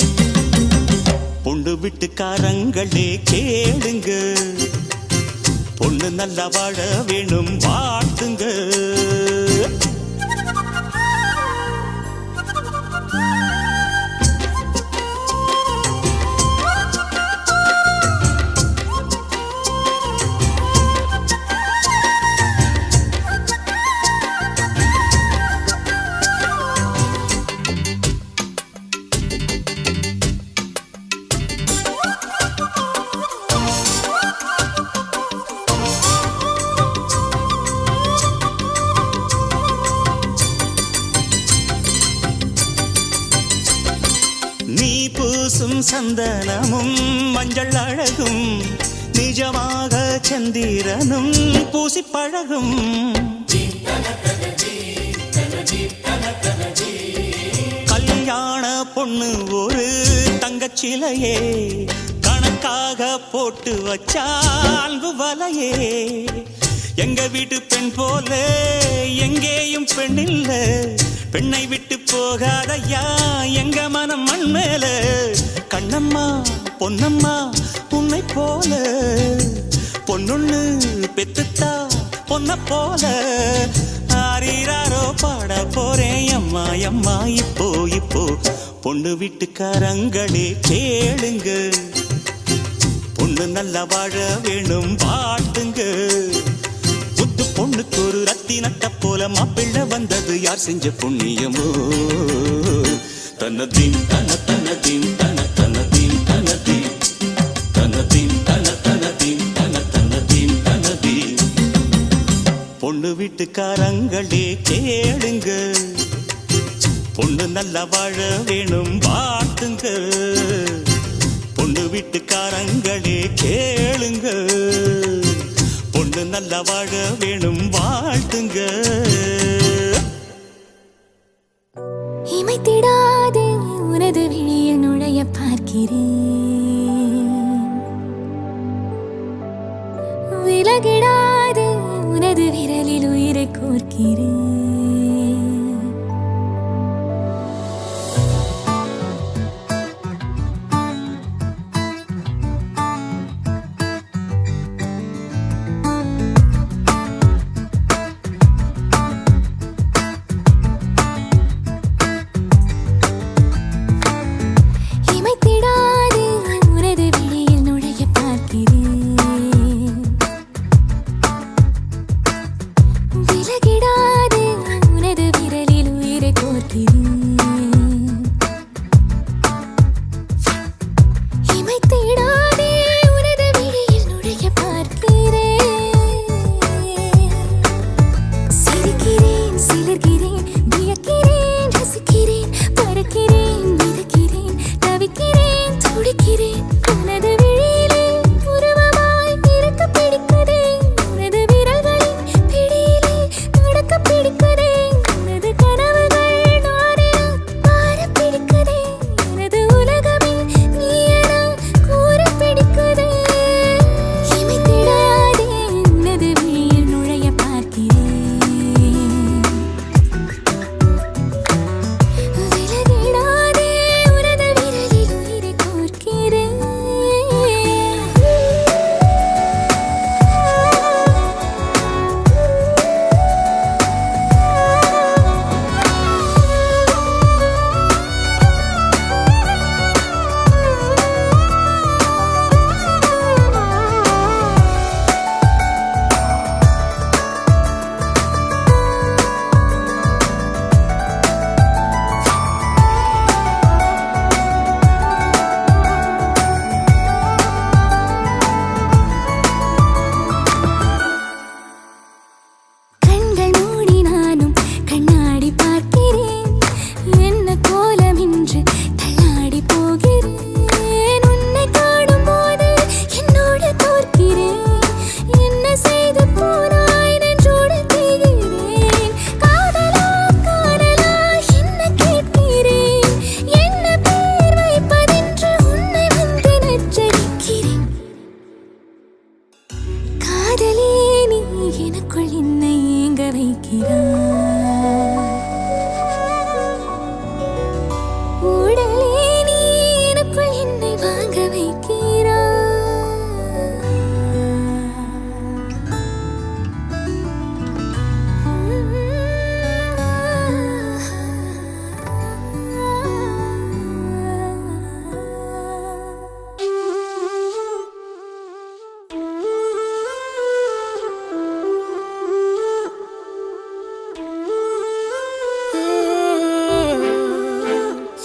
பொண்ணு வீட்டுக்காரங்களே கேளுங்க பொண்ணு நல்லா வாழ வேணும் வாழ்த்துங்க சந்தனமும் மஞ்சள் அழகும் நிஜமாக சந்திரனும் பூசி பழகும் கல்யாண பொண்ணு ஒரு தங்கச்சிலையே கணக்காக போட்டு வச்சா அன்பு வலையே எங்க வீட்டு பெண் போல எங்கேயும் பெண் இல்ல பெண்ணை விட்டு போகாதையா எங்க மனம் மண் மேல கண்ணம்மா பொன்னம்மா உன்னை போல பொண்ணுன்னு பெத்துத்தா பொன்ன போல ஆரீராரோ பாட போறேன் அம்மா அம்மா இப்போ இப்போ பொண்ணு வீட்டுக்காரங்களே கேளுங்க பொண்ணு நல்லா வாழ வேணும் வாழ்த்துங்க புத்து பொண்ணுக்கு ஒரு ரத்தினத்தை போல மாப்பிள்ளை வந்தது யார் செஞ்ச புண்ணியமோ தன்னதீன் தனதீன் தனதீன் தனதீன் தனதீன் தனதீன் தனதீன் தனதீன் பொண்ணு வீட்டுக்காரங்களே கேளுங்க பொண்ணு நல்லா வாழ வேணும் வாழ்த்துங்க பொண்ணு வீட்டுக்காரங்களே கேளுங்க பொண்ணு நல்லா வாழ வேணும் வாழ்த்துங்க இமைத்திடாது உனது விழியில் நுழைய பார்க்கிறேன் விலகிடாது உனது விரலில் உயிரை கோர்க்கிறேன்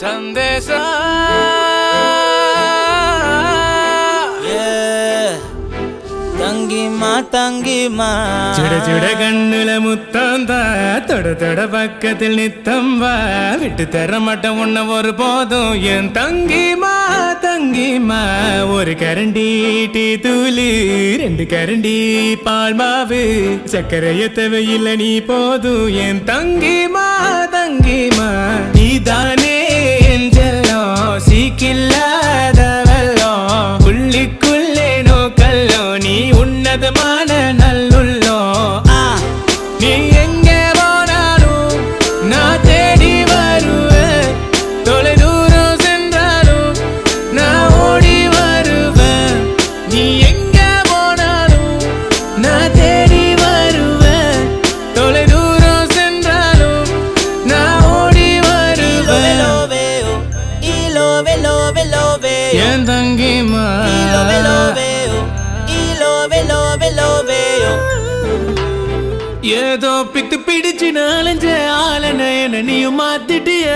சந்தேசா தங்கிமா சுட சுட கண்ணுல முத்தந்தா தொட தொட பக்கத்தில் நித்தம்பா விட்டு தர மாட்டேன் உன்ன ஒரு போதும் என் தங்கிமா ஒரு கரண்டி டீ தூளு 2 கரண்டி பால் மாவு சக்கரைய தேவையில்லை நீ போதும் என் தங்கிமா நீதானே என் செல்லம் சீக்கில்லாதவல்லோ உள்ளிக்குள்ளே நோக்கல்லோ நீ உன்னதமான நல்லுள்ளோ நீ எங்கே போனாலும் நான் தேடி வருவேன் தொலை தூரம் சென்றாலும் நான் ஓடி வருவேன் நீ எங்கே போனாலும் நான் தேடி வருவேன் தொலை தூரம் சென்றாலும் நான் ஓடி வருவேன் என் தங்கிமா ஏதோ பித்து பிடிச்சு நாலஞ்ச ஆளன என்ன நீயும் மாத்திட்டிய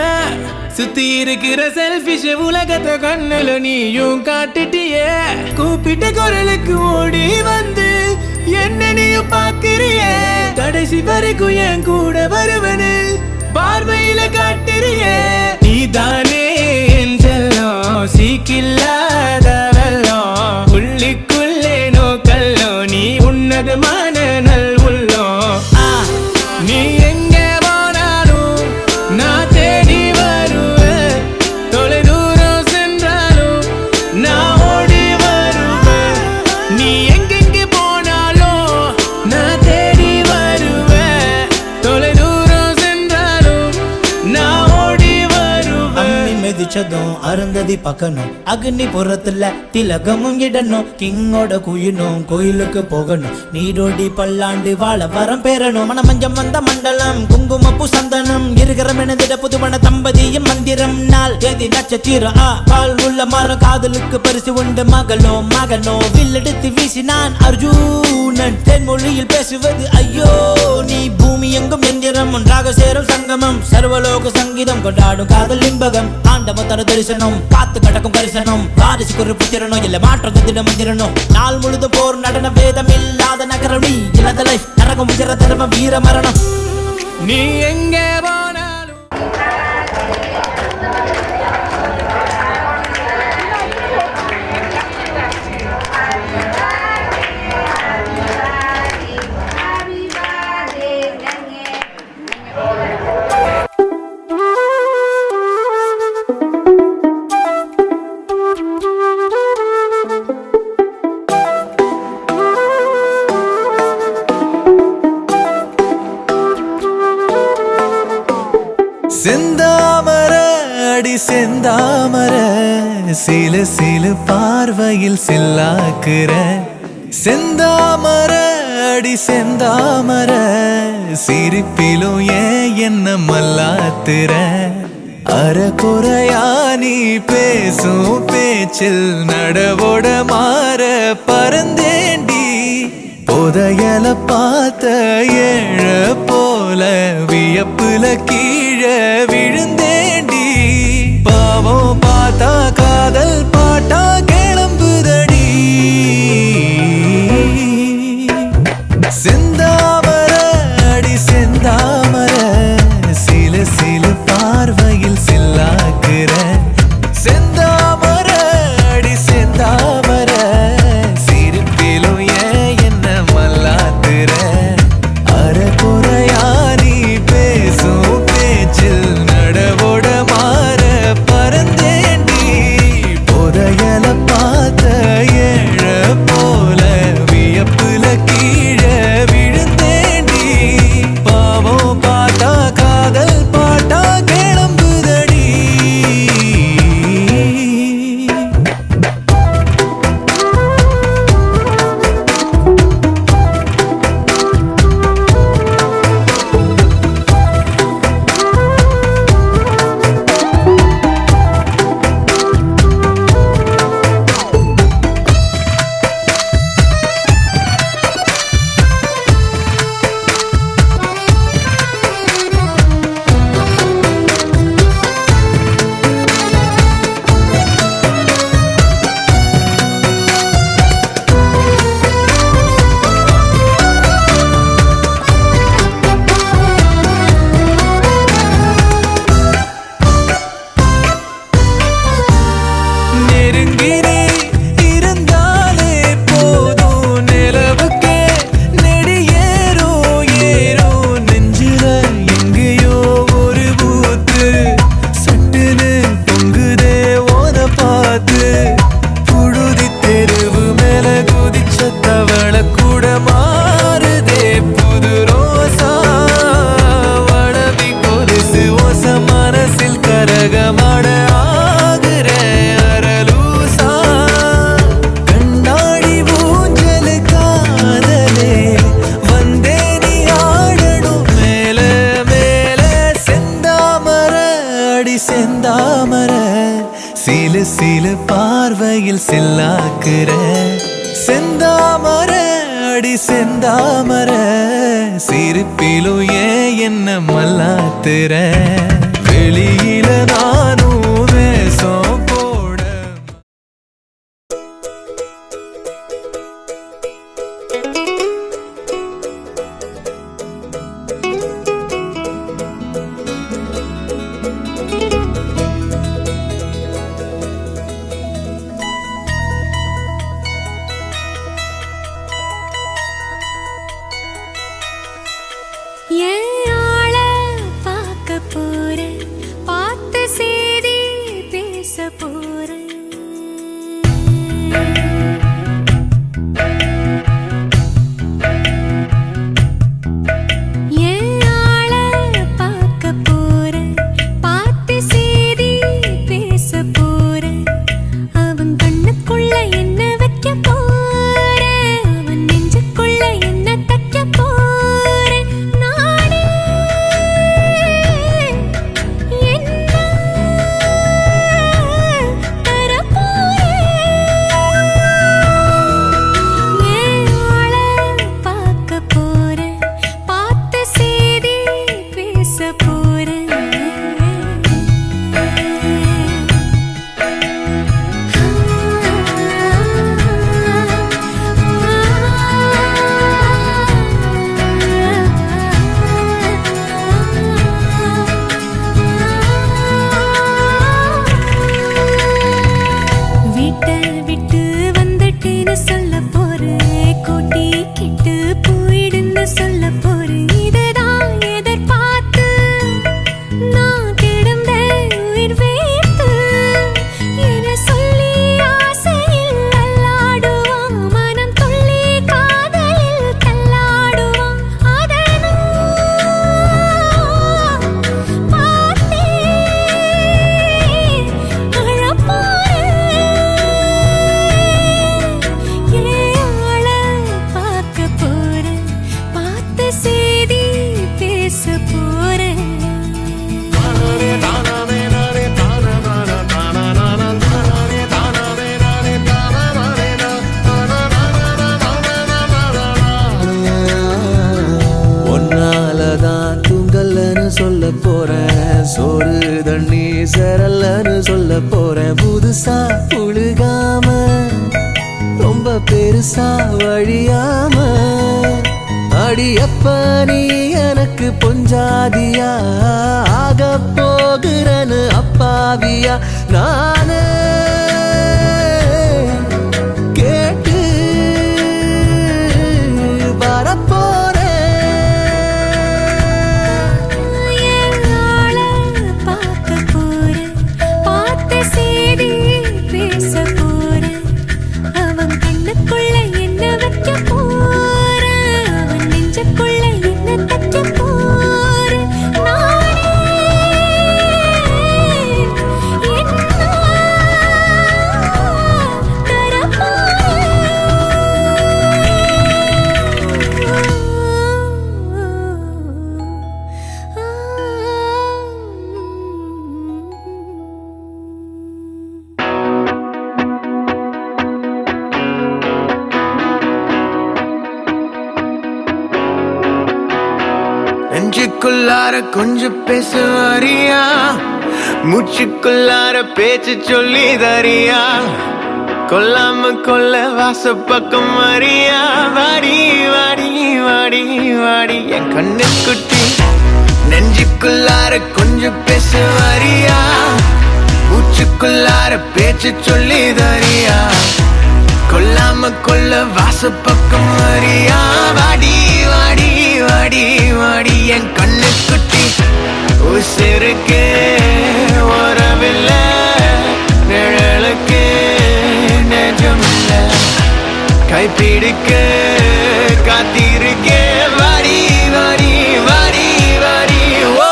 சுத்தி இருக்கிற செல்ஃபிஷ் உலகத்தை கண்ணுல நீயும் காட்டுட்டிய கூப்பிட்ட குரலுக்கு ஓடி வந்து என்ன நீயும் பாக்குறிய கடைசி வரைக்கும் என் கூட வருவனு பார்வையில காட்டுறிய நீதானே என் செல்லம் சீக்கில்லாதவல்லோ உள்ளிக்குள்ளே நோக்கல்லோ நீ உன்னதமான நல் உள்ளோ நீ எங்கே போனாலும் நான் தேடி வருவேன் தொலை தூரம் சென்றாலும் நான் ஓடி வருவேன் நீ எங்கெங்கே போனாலும் நான் தேடி வருவேன் தொலை தூரம் சென்றாலும் நான் ஓடி வருவேன் மிதிச்சதும் அருந்ததி பக்கணும் அக்னி புறத்துல திலகமும் இடணும் கிங்கோட குயினும் கோயிலுக்கு போகணும் நீரோடி பல்லாண்டு வாழ வரம் பெறணும் மனமஞ்சம் வந்த மண்டலம் குங்குமப்பு சந்தனம் இருக்கிற மெனதிட புதுமண தம்பதியும் மந்திரம் நாள் தேதி நட்சத்திரம் பால் உள்ள மரம் காதலுக்கு பரிசு உண்டு மகனோ வில்லெடுத்து வீசினான் அர்ஜுனன் தென்மொழியில் பேசுவது ஐயோ நீ பூமி எங்கும் எந்திரம் ஒன்றாக சேரும் சங்கமம் சர்வலோக சங்கீதம் கொண்டாடும் காதல் இன்பகம் ஆண்டவ தர தரிசனம் காத்து கடக்கும் கரிசனம் வாரிசுக்கு ஒரு புத்திரனும் இல்ல மாற்றம் திடம் மந்திரனும் நாள் முழுதும் போர் நடன வேதம் இல்லாத நகரணி இல்லாத லைஃப் நரகம் உஜர தர்ம வீர மரணம் நீ எங்கே போனாலும் செந்தாமர அடி செந்தாமர சிலு சிலு பார்வையில் சில்லாக்குற செந்தாமர அடி செந்தாமர சிரிப்பிலும் ஏன் என்ன மல்லாத்துற அறகுறையா நீ பேசும் பேச்சில் நடவோட மாற பறந்தேண்டி புதையல பார்த்த ஏழ போல வியப்புல கீழே விழுந்தேண்டி பாவம் பார்த்தா காதல் பாட்டா கிளம்புதடி செந்தாமர அடி செந்தாமர சிலு சிலு பார்வையில் சில்லாக்குற செந்தாமர அடி செந்தாமர சிரிப்பிலும் ஏன் என்ன மல்லாத்துற அறகுறையா நீ பேசும் பேச்சில் நடவோ உலகமாட ஆகுறேன் அரலூசா கண்ணாடி ஊஞ்சலு காதலே வந்தே நீ ஆடணும் மேல மேல செந்தாமர அடி செந்தாமர சிலு சிலு பார்வையில் சில்லாக்குற செந்தாமர அடி செந்தாமர சிரிப்பிலும் ஏன் என்ன மல்லாத்துற வெளியில நானும் வேஷம் போட சோறு தண்ணி சரல்லன்னு சொல்ல போறேன் புதுசா புழுகாம ரொம்ப பெருசா வழியாம அடியப்ப நீ எனக்கு பொஞ்சாதியா ஆக போகிறன்னு அப்பாவியா நானே கேட்டு வரப்போறேன் நெஞ்சுக்குள்ளார கொஞ்சம் பேசுவாரியா மூச்சுக்குள்ளார பேச்சு சொல்லி தரியா கொல்லாம கொல்ல வாச பக்கம் வரியா வாடி வாடி வாடி வாடி என் கண்ணு குட்டி நெஞ்சுக்குள்ளார கொஞ்சம் பேசுவாரியா மூச்சுக்குள்ளார பேச்சு சொல்லி தரியா கொல்லாம கொல்ல வாச பக்கம் வரியா வாடி வாடி வாடி வாடி என் கண்ணு குட்டி உசிருக்கு உறவில்ல நிழலுக்கு நெஜமில்ல கைப்பிடிக்க காத்திருக்க வாடி வாடி வாடி வாடி ஓ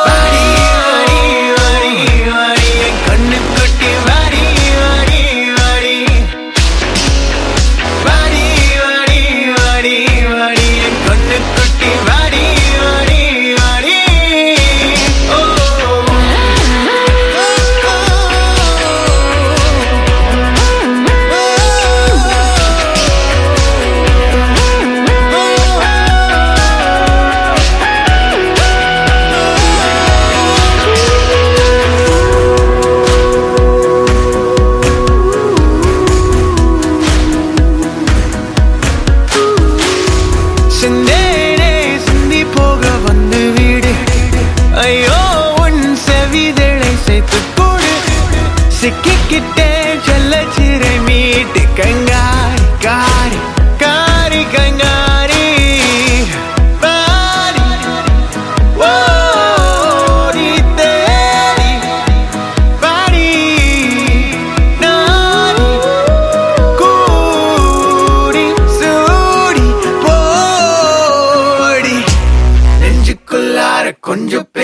வாடி வாடி வாடி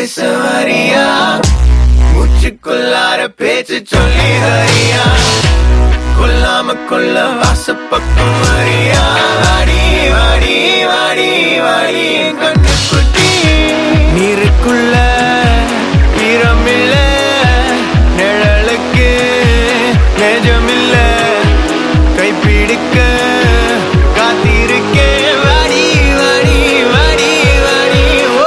பேச வரியா மூச்சுக்குள்ளார பேச்சு சொல்லி வரியா கொல்லாம கொல்ல வாசப்பக்கம் வரியா வாடி வாடி வாடி வாடி கண்ணு குட்டி நீருக்குள்ள ஈரமில்ல நிழலுக்கு நெஜமில்ல கைப்பிடிக்க காத்திருக்கே வாடி வாடி வாடி வாடி ஓ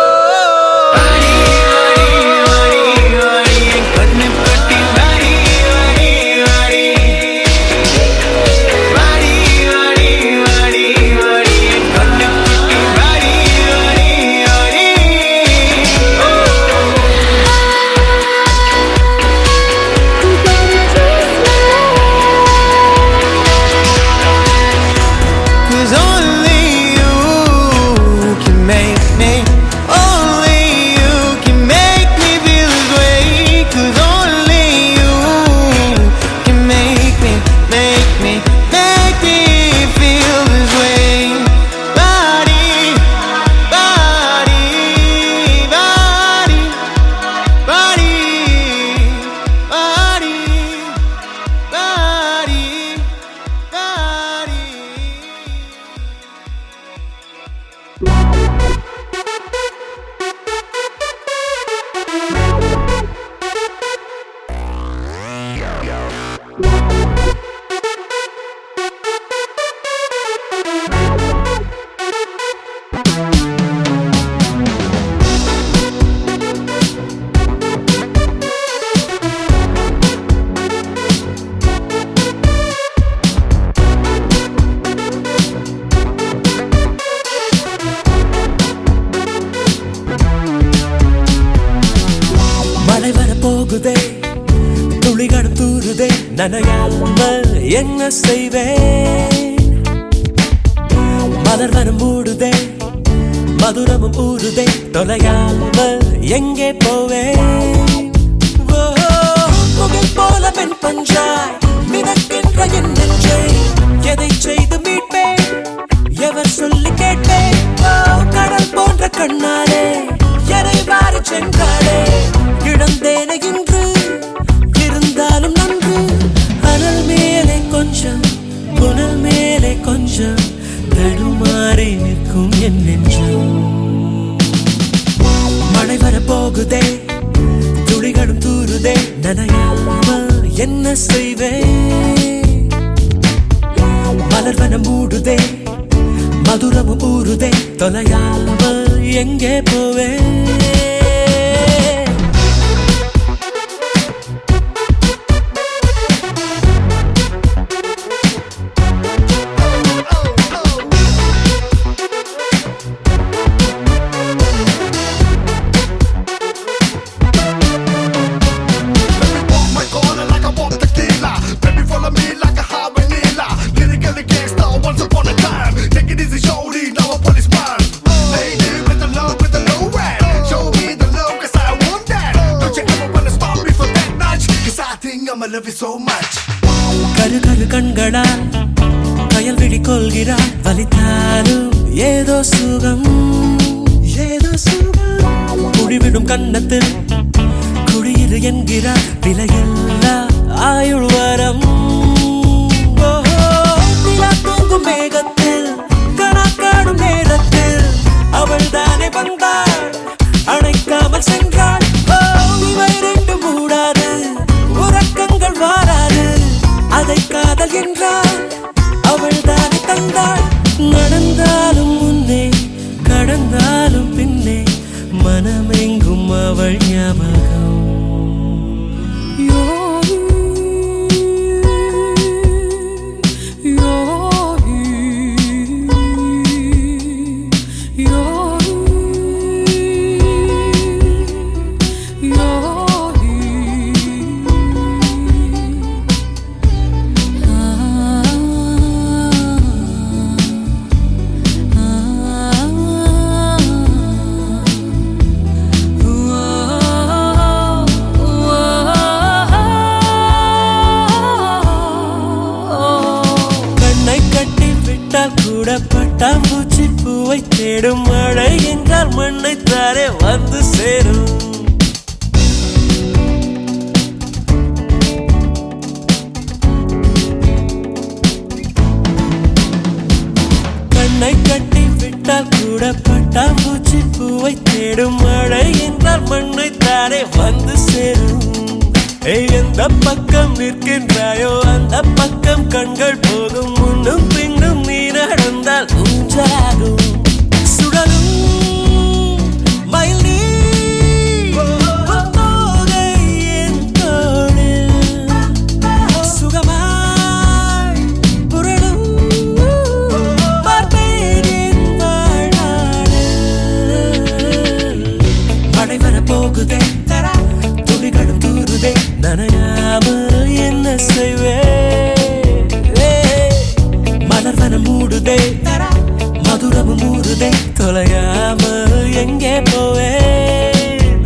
வாடி வாடி வாடி வாடி கண்ணு கட்டி வாடி வாடி வாடி வாடி வாடி வாடி வாடி கண்ணு கட்டி வாடி வாடி வாடி Cause only you can make me, only you can make me feel this way. Cause only you can make me feel this way. Body, body, body, body, body, body, body. மழை வர போகுதே துளிகளும் தூருதே நனையாமல் என்ன செய்வேன் மலர் வரம் மூடுதே மதுரமும் ஊறுதே தொலையாமல் எங்கே போவேன் ஓ, முகில் போல பெண் பஞ்சாய் மிதக்கின்ற என் நெஞ்சை எதை செய்து மீட்பேன் எவர் சொல்லி கேட்பேன் ஓ, கடல் போன்ற கண்ணாலே எனை வாரி சென்றாளே இழந்தேன இன்று இருந்தாலும் நன்று அனல் மேலே கொஞ்சம் புனல் மேலே கொஞ்சம் தடுமாறி நிற்கும் என் நெஞ்சம் மழை வர போகுதே துளிகளும் தூருதே நனையாமல் என்ன செய்வேன் மலர் வனம் மூடுதே மதுரமும் ஊறுதே தொலையாமல் எங்கே போவேன் My corner like I want tequila. Baby, follow me like a high vanilla. Lyrically gangsta once upon a time. Take it easy, shorty, now a policeman. Lady with the love, with the low rap. Show me the love, cause I want that. Don't you ever wanna stop me for that notch? Cause I think I'ma love you so much. கரு கரு கண்களால் கயல் விழி கொள்கிறாள் வலித்தாலும் ஏதோ சுகம் ஏதோ சுகம் குடிவிடும் கண்ணத்தில் குடியிரு என்கிறார் விலையில்லா ஆயுள் வரம் நிலா தூங்கும் மேகத்தில் கணக்காடும் நேரத்தில் அவள் தானே வந்தாள் அணைக்காமல் சென்றாள் இவை ரெண்டு மூடாது உறக்கங்கள் வாராது அதை காதல் என்றாள் அவள் தானே தந்தாள் நடந்தாலும் முன்னே கடந்தாலும் பின்னே மனமெங்கும் அவள் ஞாபகம் Ah தானே வந்து சேரும். எந்த பக்கம் நிற்கின்றாயோ அந்த பக்கம் கண்கள் போகும். முன்னும் பின்னும் நீ நடந்தால் ஊஞ்சலாகும். சுழலும் மயில் நீ தோகை என் தோளில் சுகமாய் புரளும் பார்ப்பேன் என் வாழ்நாளில். மழை வர போகுதே துளிகளும் தூருதே நனையாமல் என்ன செய்வே. மலர்வனம் மூடுதே மதுரமும் மூடுதே தொலையாமல் எங்கே போவேன்.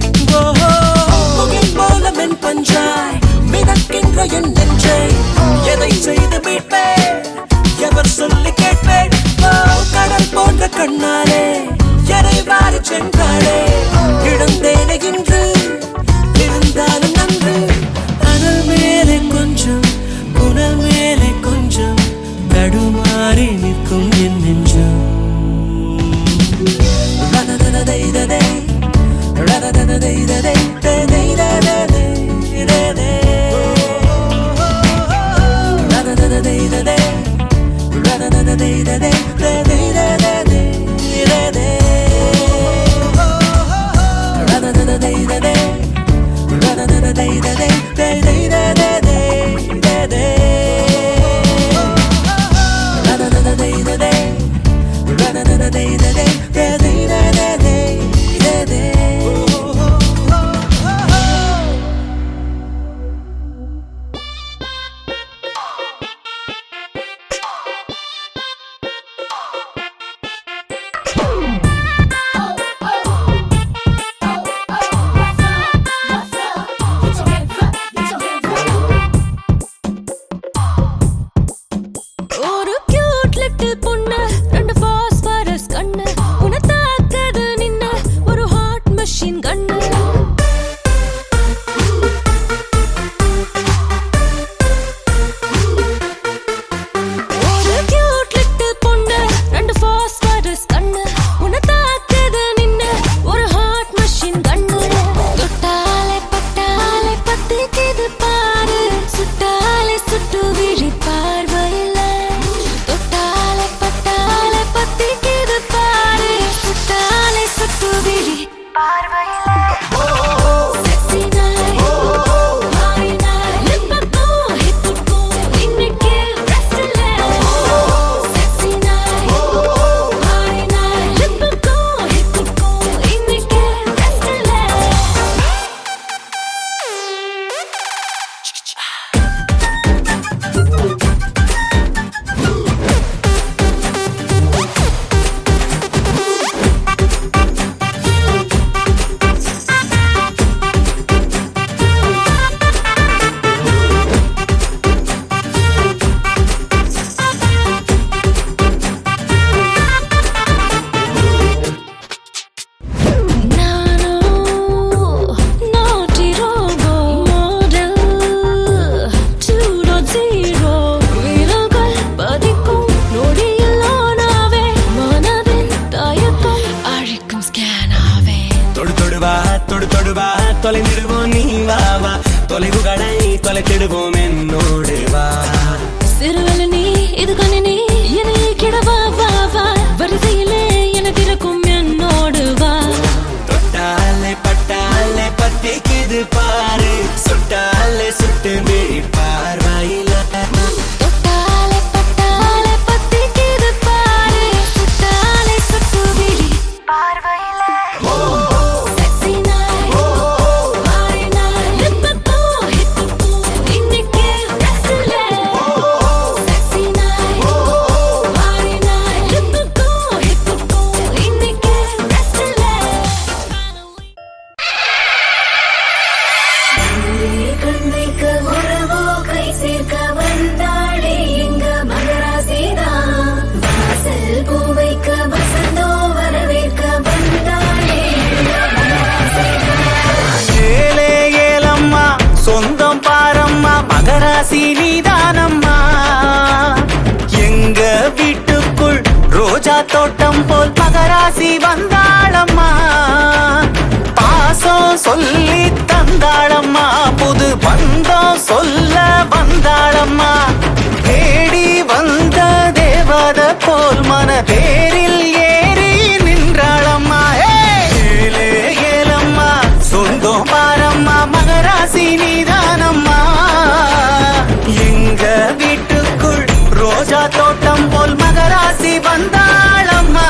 போல மென் பஞ்சாய் மிதக்கின்ற என் நெஞ்சை எதை செய்து மீட்பேன் எவர் சொல்லி கேட்பேன். கடல் போன்ற கண்ணாலே எதை வாரி சென்றாளே இழந்தேனே இன்று இருந்தாலும் நன்று. அனல் மேலே கொஞ்சம் புனல் மேலே கொஞ்சம் தடுமாறி நிற்கும் என் நெஞ்சம். ஒரு cute little பொண்ணு, ரெண்டு phosphorus கண்ணு, உன்னை தாக்காது நின்னு ஒரு hot machine gun. ஒரு cute little பொண்ணு, ரெண்டு phosphorus கண்ணு, உன்னை தாக்காது நின்னு ஒரு hot machine gun. தொட்டாலே பட்டாலே பத்திக்குது பாரு, சுட்டாலே சுட்டு விழி பார்வையில. தொட்டாலே பட்டாலே பத்திக்குது பாரு, சுட்டாலே சுட்டு விழி பார்வையில. Sexy night, high night, லிப்புக்கும் ஹிப்புக்கும் இன்னைக்கு rest இல்ல. Sexy night, high night, லிப்புக்கும் ஹிப்புக்கும் இன்னைக்கு rest இல்ல. Naughty robo model 2.0 வீரர்கள் பதிக்கும் நொடியில்லானாவே மனதின் தயக்கம் அழிக்கும் ஸ்கேனாவே. தொடு தொடுவா தொடு தொடுவா தொலைந்திடுவோம் நீ வா வா தொலைவுகளை தொலைத்திடுவோம் என்னோடு வா. சிறுவல நீ இது கண்ணு நீ என்னை கிடவா வா வா வரிசையிலே எனக்கிருக்கும் என்னோடு வா. தொட்டாலே பட்டாலே பத்திக்குது பாரு, சுட்டாலே சுட்டு விழி பார்வையில. தொட்டாலே பட்டாலே பத்திக்குது பாரு, சுட்டாலே சுட்டு விழி பார்வையில. Sexy night, high night, லிப்புக்கும் ஹிப்புக்கும் இன்னைக்கு rest இல்ல. Sexy night, high night, லிப்புக்கும் ஹிப்புக்கும் இன்னைக்கு rest இல்ல. கண்ணைக்கு உறவோ கை சேர்க்க வந்தாளே எங்க மகராசிதான். வாசல் பூ வைக்க வசந்தோ வரவேற்க வந்தாளே எங்க மகராசிதான். ஏலே ஏலம்மா சொந்தம் பாரம்மா மகராசி நீதானம்மா. எங்க வீட்டுக்குள் ரோஜா தோட்டம் போல் மகராசி வந்தாளம்மா. பாசம் சொல்லி தந்தாளம்மா புது பந்தம் சொல்ல வந்தாளம்மா தேடி வந்த தேவத போல் மன தேரில் ஏறி நின்றாளம்மா ஏலே ஏலம்மா சொந்தம் பாரம்மா மகராசி நீதானம்மா எங்க வீட்டுக்குள் ரோஜா தோட்டம் போல் மகராசி வந்தாளம்மா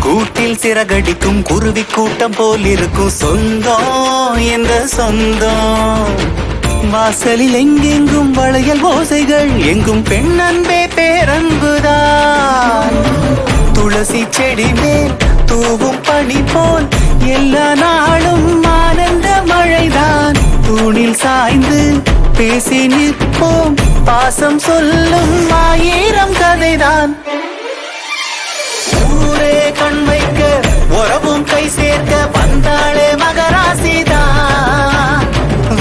கூட்டில் சிறகடிக்கும் குருவி கூட்டம் போல் இருக்கும் சொந்தம் எந்த சொந்தம் வாசலில் எங்கெங்கும் வளையல் ஓசைகள் எங்கும் பெண்ணன்பே பேரன்புதான் துளசி செடி மேல் தூவும் பனி போல் எல்லா நாளும் ஆனந்த மழைதான் தூணில் சாய்ந்து பேசி நிற்போம் பாசம் சொல்லும் ஆயிரம் கதைதான் ஊரே கண் வைக்க உறவும் கை சேர்க்க வந்தாளே மகராசிதான்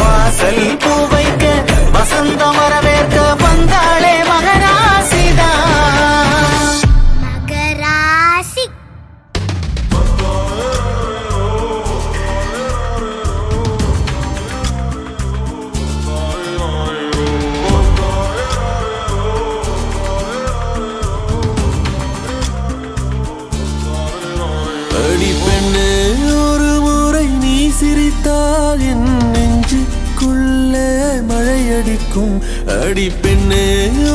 வாசல் பூ வைக்க வசந்தம் வரவேற்க வந்தாளே மகராசிதான் மகராசி அடி பெண்ணே ஒரு முறை நீ சிரித்தால் என் நெஞ்சுக்குள்ளே மழையடிக்கும் அடி பெண்ணே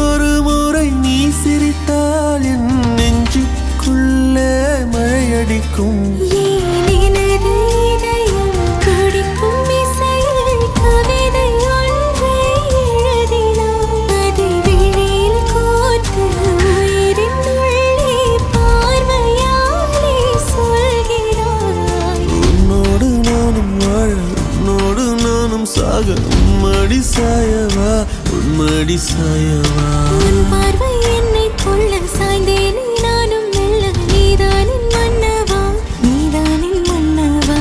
ஒரு முறை நீ சிரித்தால் என் நெஞ்சுக்குள்ளே மழையடிக்கும் உம்மடி சாயவா உம்மடி சாயவா உன் பார்வை என்னை கொள்ள சாய்ந்தேனே நானும் மெல்ல நீதானின் மன்னவா நீதானின் மன்னவா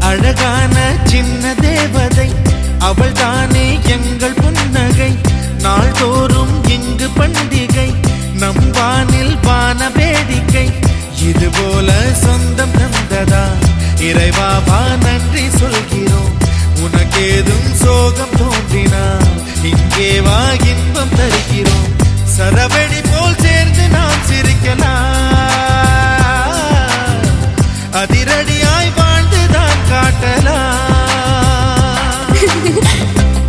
அழகான சின்ன தேவதை அவள் தானே எங்கள் புன்னகை நாள்தோறும் இங்கு பண்டிகை நம் வானில் வான வேடிக்கை இது போல சொந்தம் தந்ததா இறைவாவா நன்றி சொல்கிறோம் உனக்கேதும் சோகம் தோன்றினா இங்கே வா இன்பம் தருகிறோம் சரவெடி போல் சேர்ந்து நாம் சிரிக்கலாம் அதிரடியாய் வாழ்ந்துதான் காட்டலாம்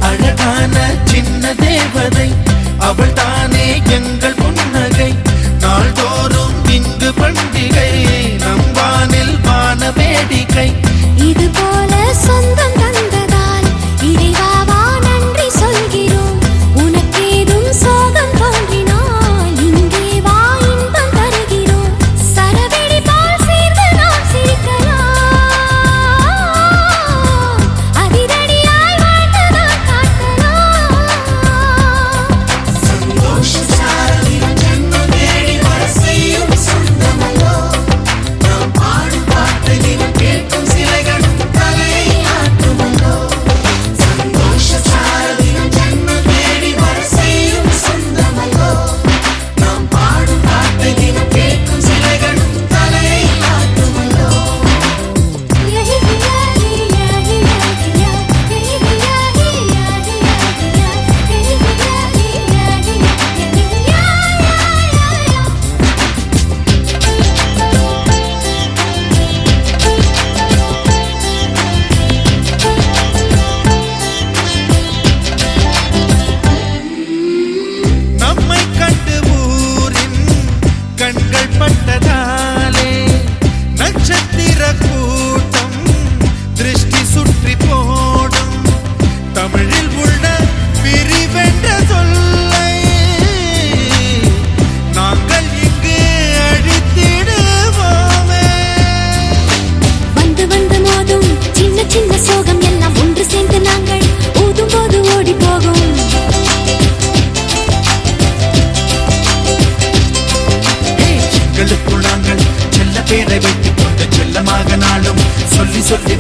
அழகான சின்ன தேவதை அவள் தானே எங்கள் புன்னகை நாள்தோறும் இங்கு பண்டிகை நம் வானில் வான வேடிக்கை இது போல சொந்தம் தந்ததால் இறைவாவா நன்றி சொல்கிறோம் உனக்கேதும் சோகம் தோன்றினால் இங்கே வா இன்பம் தருகிறோம் சரவெடி போல் சேர்ந்து நாம் சிரிக்கலாம் அதிரடியாய் வாழ்ந்துதான் காட்டலாம் சந்தோஷ சாரதி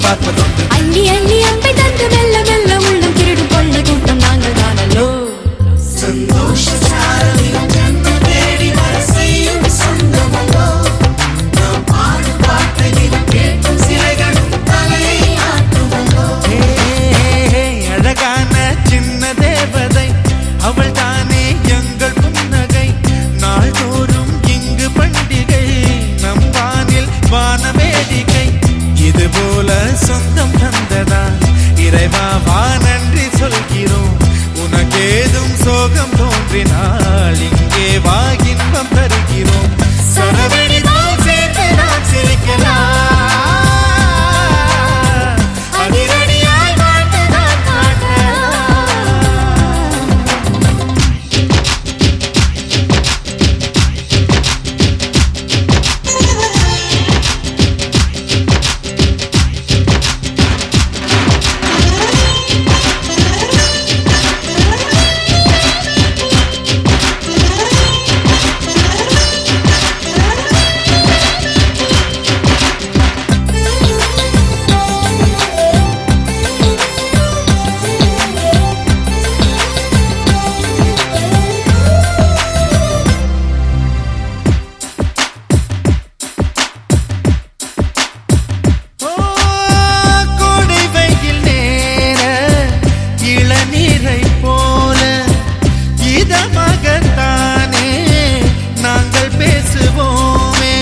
பார்ப்பதுண்டு. அள்ளி அள்ளி அன்பை தந்து மெல்ல மெல்ல உள்ளம் திருடும் கொள்ள கூட்டம் நாங்கள் தானல்லோ. சந்தோஷ சாரதியும் ஜன்மம் தேடி வர செய்யும் சொந்தமல்லோ. நாம் பாடும் பாட்டை தினம் கேட்கும் சிலைகளும் தலையை ஆட்டுமல்லோ. அழகான சின்ன தேவதை அவள் தானே எங்கள் புன்னகை. நாள்தோறும் இங்கு பண்டிகை நம் வானில் வான வேடிக்கை. இது போல சொந்தம் தந்ததா இறைவா வா நன்றி சொல்கிறோம். உனக்கேதும் சோகம் தோன்றினால் இங்கே வா இன்பம் தருகிறோம். சரவெடி போல் சேர்த்து நாம் சிரிக்கலாம். அதிரடியாய் வாழ்ந்து நாம் காட்டலாம். கோடை வெயில் நேர இளநீரை போல இதமாகத்தானே நாங்கள் பேசுவோமே.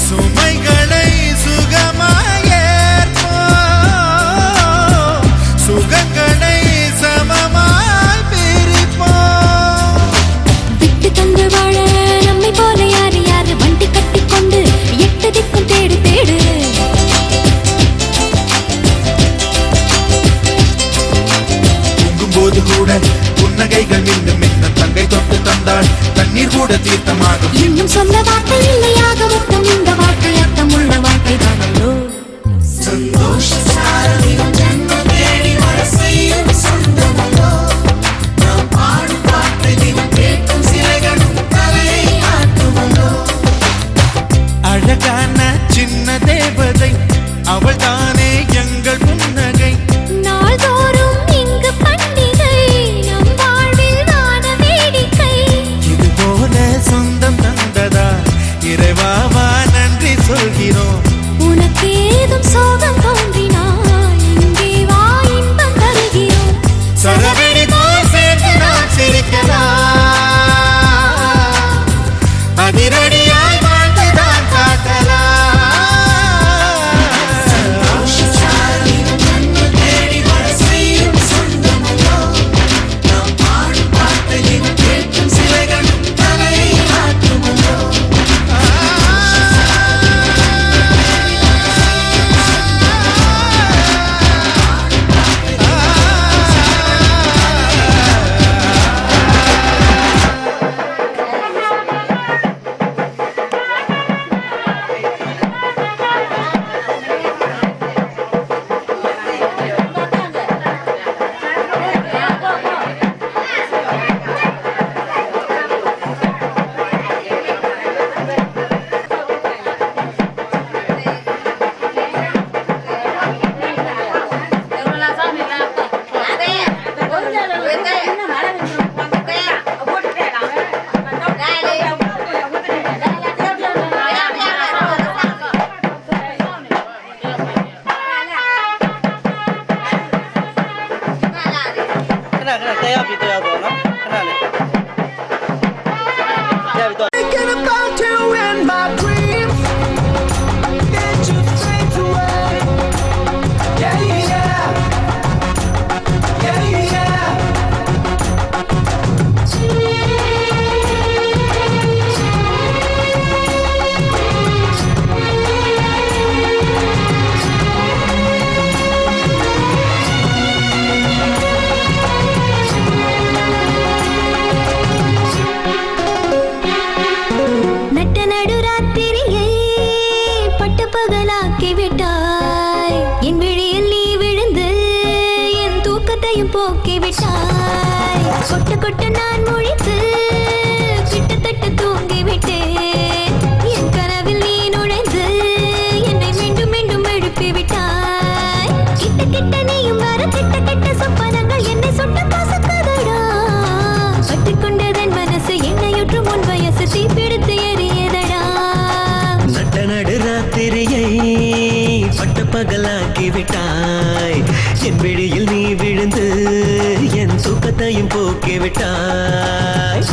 சுமைகளை சுகமாயேற்போம், சுகங்களை சமமாய் பிரிப்போம். விட்டு தந்து வாழ நம்மை போல யாரு யாரு வண்டி கட்டி கொண்டு எட்டு திக்கும் தேடு தேடு. தூங்கும்போது கூட புன்னகைகள் மின்னும் மின்னும் தங்கை தொட்டு தந்தாள் தண்ணீர் கூட தீர்த்தமாகும். இன்னும் சொல்ல வார்த்தை இல்லையாக மொத்தம் இந்த வாழ்க்கை அர்த்தம் உள்ள வாழ்க்கை தானல்லோ. சந்தோஷ சாரதியும் ஜன்மம் தேடி வர செய்யும் சொந்தமல்லோ. நாம் பாடும் பாட்டை தினம் கேட்கும் சிலைகளும் தலையை ஆட்டுமல்லோ. அழகான சின்ன தேவதை அவள் தானே எங்கள் புன்னகை. நாள்தோறும் இங்கு பண்டிகை நம் வாழ்வில் வான வேடிக்கை. இது போல சொந்தம் தந்ததா இறைவா வா நன்றி சொல்கிறோம். உனக்கேதும் சோகம் தோன்றினால் இங்கே வா இன்பம் தருகிறோம். சரவெடி போல் சேர்த்து நாம் சிரிக்கலாம். அதிரடியாய் வாழ்ந்து தான் காட்டலாம். சாரதியும் ஜன்மம் தேடி வர செய்யும் சொந்தமல்லோ. நாம் பாடும் பாட்டை தினம் கேட்கும் சிலைகளும் தலையை ஆட்டுமல்லோ. Thinking about you in my dreams. Get you straight away. Yeah, yeah. Yeah, yeah. போக்கி விட்டாய். கொட்ட கொட்ட நான் முழித்து கிட்டத்தட்ட தூங்கி விட்டேன். என் கனவில் நீ நுழைந்து என்னை மீண்டும் மீண்டும் எழுப்பி விட்டாய். பட்ட பகலாக்கி விட்டாய் என் விழியில் நீ விழுந்து என் தூக்கத்தையும் போக்கி விட்டாய்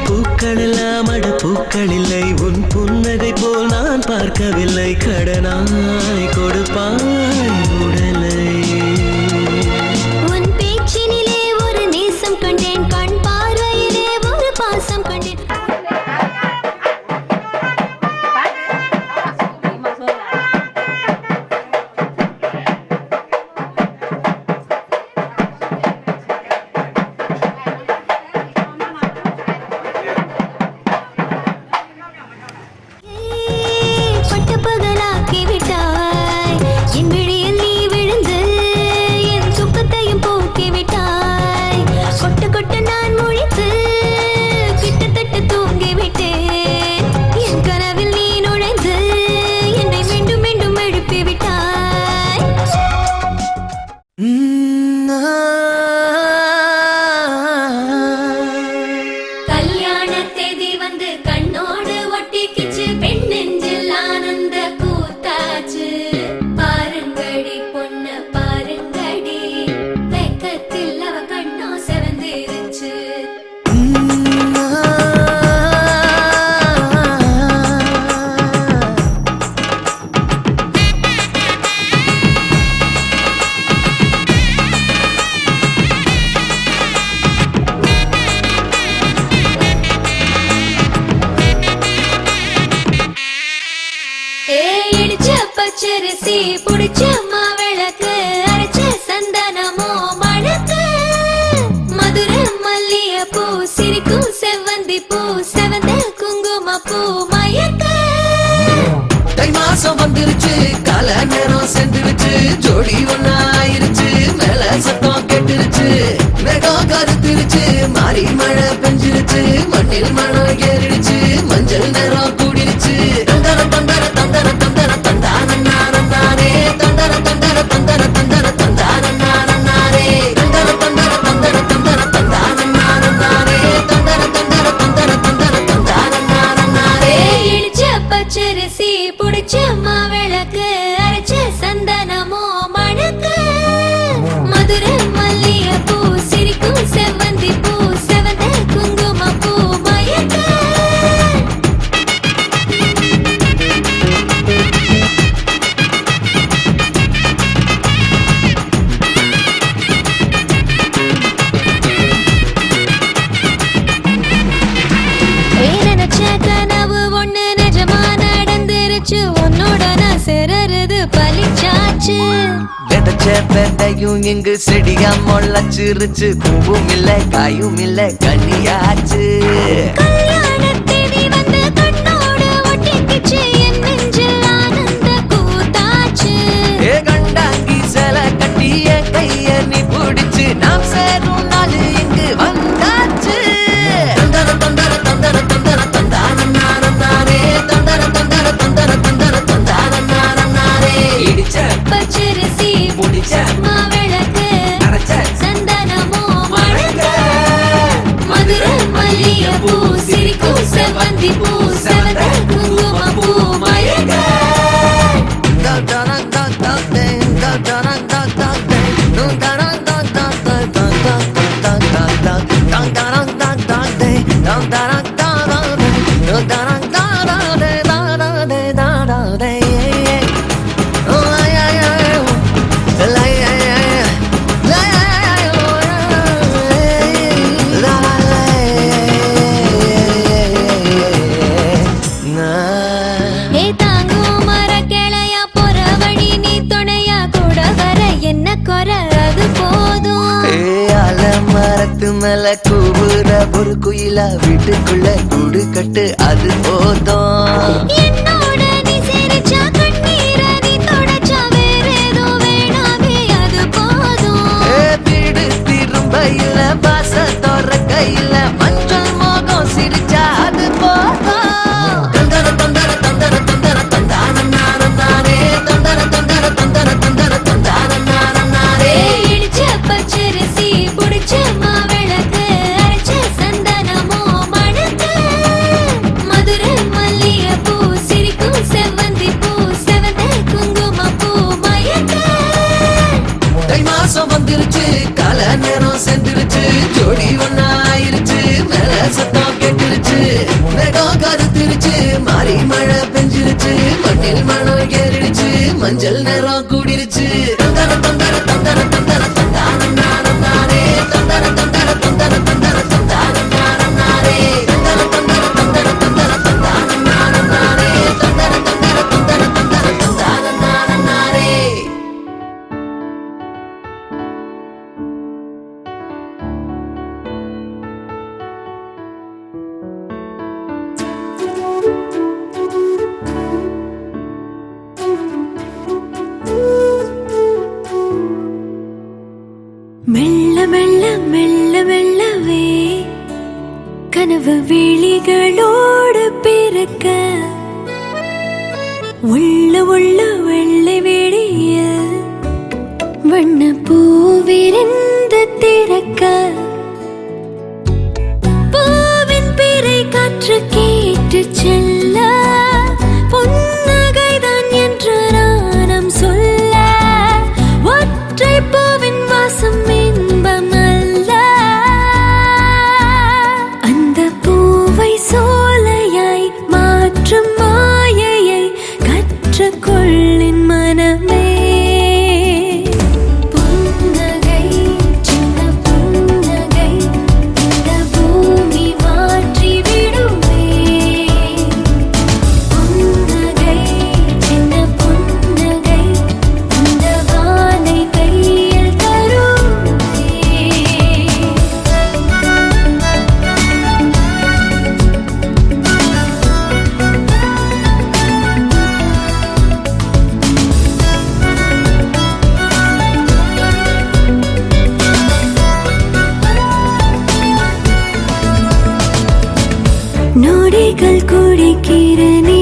பூக்களெல்லாம் அட பூக்கள் இல்லை உன் புன்னகை போல் நான் பார்க்கவில்லை கடனாய் கொடுப்பாய் உடலை உன் பேச்சினிலே ஒரு நேசம் கண்டேன் கண் பார்வையிலே ஒரு பாசம் கண்டேன் பட்ட பகலாக்கி விட்டாய் என் விழியில் நீ விழுந்து என் துக்கத்தையும் போக்கி விட்டாய் கொட்ட கொட்ட நான் முழித்து கிட்டத்தட்ட தூங்கி விட்டேன் என் கனவில் நீ நுழைந்து என்னை மீண்டும் மீண்டும் எழுப்பி விட்டாய் கல்யாண தேதி வந்து கண்ணோடு ஒட்டிக்கிச்சு பெண் நெஞ்சில் ஆனந்த கூத்தாச்சு பாருங்கடி பொண்ணு பாருங்கடி வெக்கத்தில் அவ கண்ணோ செவந்திருச்சு இடிச்ச பச்சரிசி புடிச்ச மாவிளக்கு அரைச்ச சந்தனமோ மணக்கு மதுர மல்லிய பூ சிரிக்கும் செவ்வந்தி பூ செவந்த குங்கும பூ மயக்க தை மாசம் வந்துருச்சு கால நேரம் சென்றுருச்சு ஜோடி ஒன்னாயிருச்சு மேல சத்தம் கெட்டுருச்சு மேகம் கருத்துருச்சு மாறி மழை பெஞ்சிருச்சு மண்ணில் மணம் ஏறிடுச்சு மஞ்சள் நேரம் கூடிருச்சு தந்தர தந்தர தந்தர தந்தர தந்தானே தந்தர தந்தர தந்தர தந்தர தந்தானே தந்தர தந்தர தந்தர தந்தர தந்தானே தந்தர தந்தர தந்தர தந்தர தந்தானே இடிச்ச பச்சரிசி புடிச்ச மாவிளக்கு அரைச்ச சந்தனமோ மணக்கு மதுர மல்லிய பூ சிரிக்கும் செவ்வந்தி பூ செவந்த குங்கும பூ மயக்க நினைச்ச கனவு ஒண்ணு நிஜமா நடந்துருச்சு உன்னோட நான் சிறருது பலிச்சாச்சு விதைச்ச விதையும் இங்கு செடியா முளைச்சிருச்சு பூவும் இல்ல காயும் இல்ல கனியாச்சு கல்யாண தேதி வந்து கண்ணோடு ஒட்டிக்கிச்சு என் நெஞ்சில் ஆனந்த கூத்தாச்சு ஏ கண்டாங்கி சில கட்டிய கைய நீ பிடிச்சு நாம் சேரும் நாள் இங்கு வந்தாச்சு தந்தர தந்தர தந்தர தந்தர தந்தானே தந்தர தந்தர தந்தர தந்தர தந்தானே இடிச்ச பச்சரிசி முடிச்ச மாவிளக்கு அரைச்ச சந்தனமோ மணக்க மதுர மல்லிய பூ சிரிக்கும் செவ்வந்தி பூ செவந்த குங்கும பூ மயக்க ஏ தாங்கும் மர கிளையா போற வழி நீ துணையா கூட வர என்ன குறை அது போதும் மரத்து மேல கூவுற ஒரு குயிலா வீட்டுக்குள்ள கூடு கட்டு அது போதும் என்னோட நீ சிரிச்சா கண்ணீர நீ தொடச்சா வேற ஏதோ வேணாமே அது போதும் வீடு திரும்ப இல்ல பாச தோறக்க இல்ல மஞ்சள் மோகம் சிரிச்சா அது போதும் தந்தர தந்தர தந்தர தந்தர தந்தானே தந்தர தந்தர தந்தர தந்தர தந்தானே இடிச்ச பச்சரிசி புடிச்ச மாவிளக்கு அரைச்ச சந்தனமோ மணக்கு மதுர மல்லிகைப்பூ சிரிக்கும் செவ்வந்தி பூ செவந்த குங்குமப்பூ மயக்க தை மாசம் வந்துருச்சு கால நேரம் சென்றுருச்சு ஜோடி ஒன்னா ஆயிருச்சு மேல சத்தம் கேட்டுருச்சு மேகம் கருத்துருச்சு மாறி மழை பெஞ்சிருச்சு மண்ணில் மணம் ஏறிடுச்சு மஞ்சள் நேரம் கூடிருச்சு தந்தர தந்தர தந்தர தந்தர தந்தானே தந்தர தந்தர தந்தர தந்தர தந்தானே தந்தர தந்தர தந்தர தந்தர தந்தானே தந்தர தந்தர தந்தர தந்தர தந்தானே மெல்ல மெல்ல மெல்ல மெல்லவே கனவு விழிகளோடு பிறக்க உள்ள உள்ள வெள்ளை வெடிய வண்ண பூவிருந்து திறக்க பூவின் பிறை காற்று கேட்டு செல்ல புன்னகைதான் என்று நாணம் சொல்ல ஒற்றை பூவின் வாசம் இன்பம் அல்ல அந்த பூவை சோலையாய் மாற்றும் மாயையை கற்றுக்கொள்ளின் மனமே புன்னகை சின்ன புன்னகை இந்த பூமி மாற்றி விடுமே புன்னகை சின்ன புன்னகை இந்த வானை கையில் தருமே நொடிகள் குடிக்கிற நீ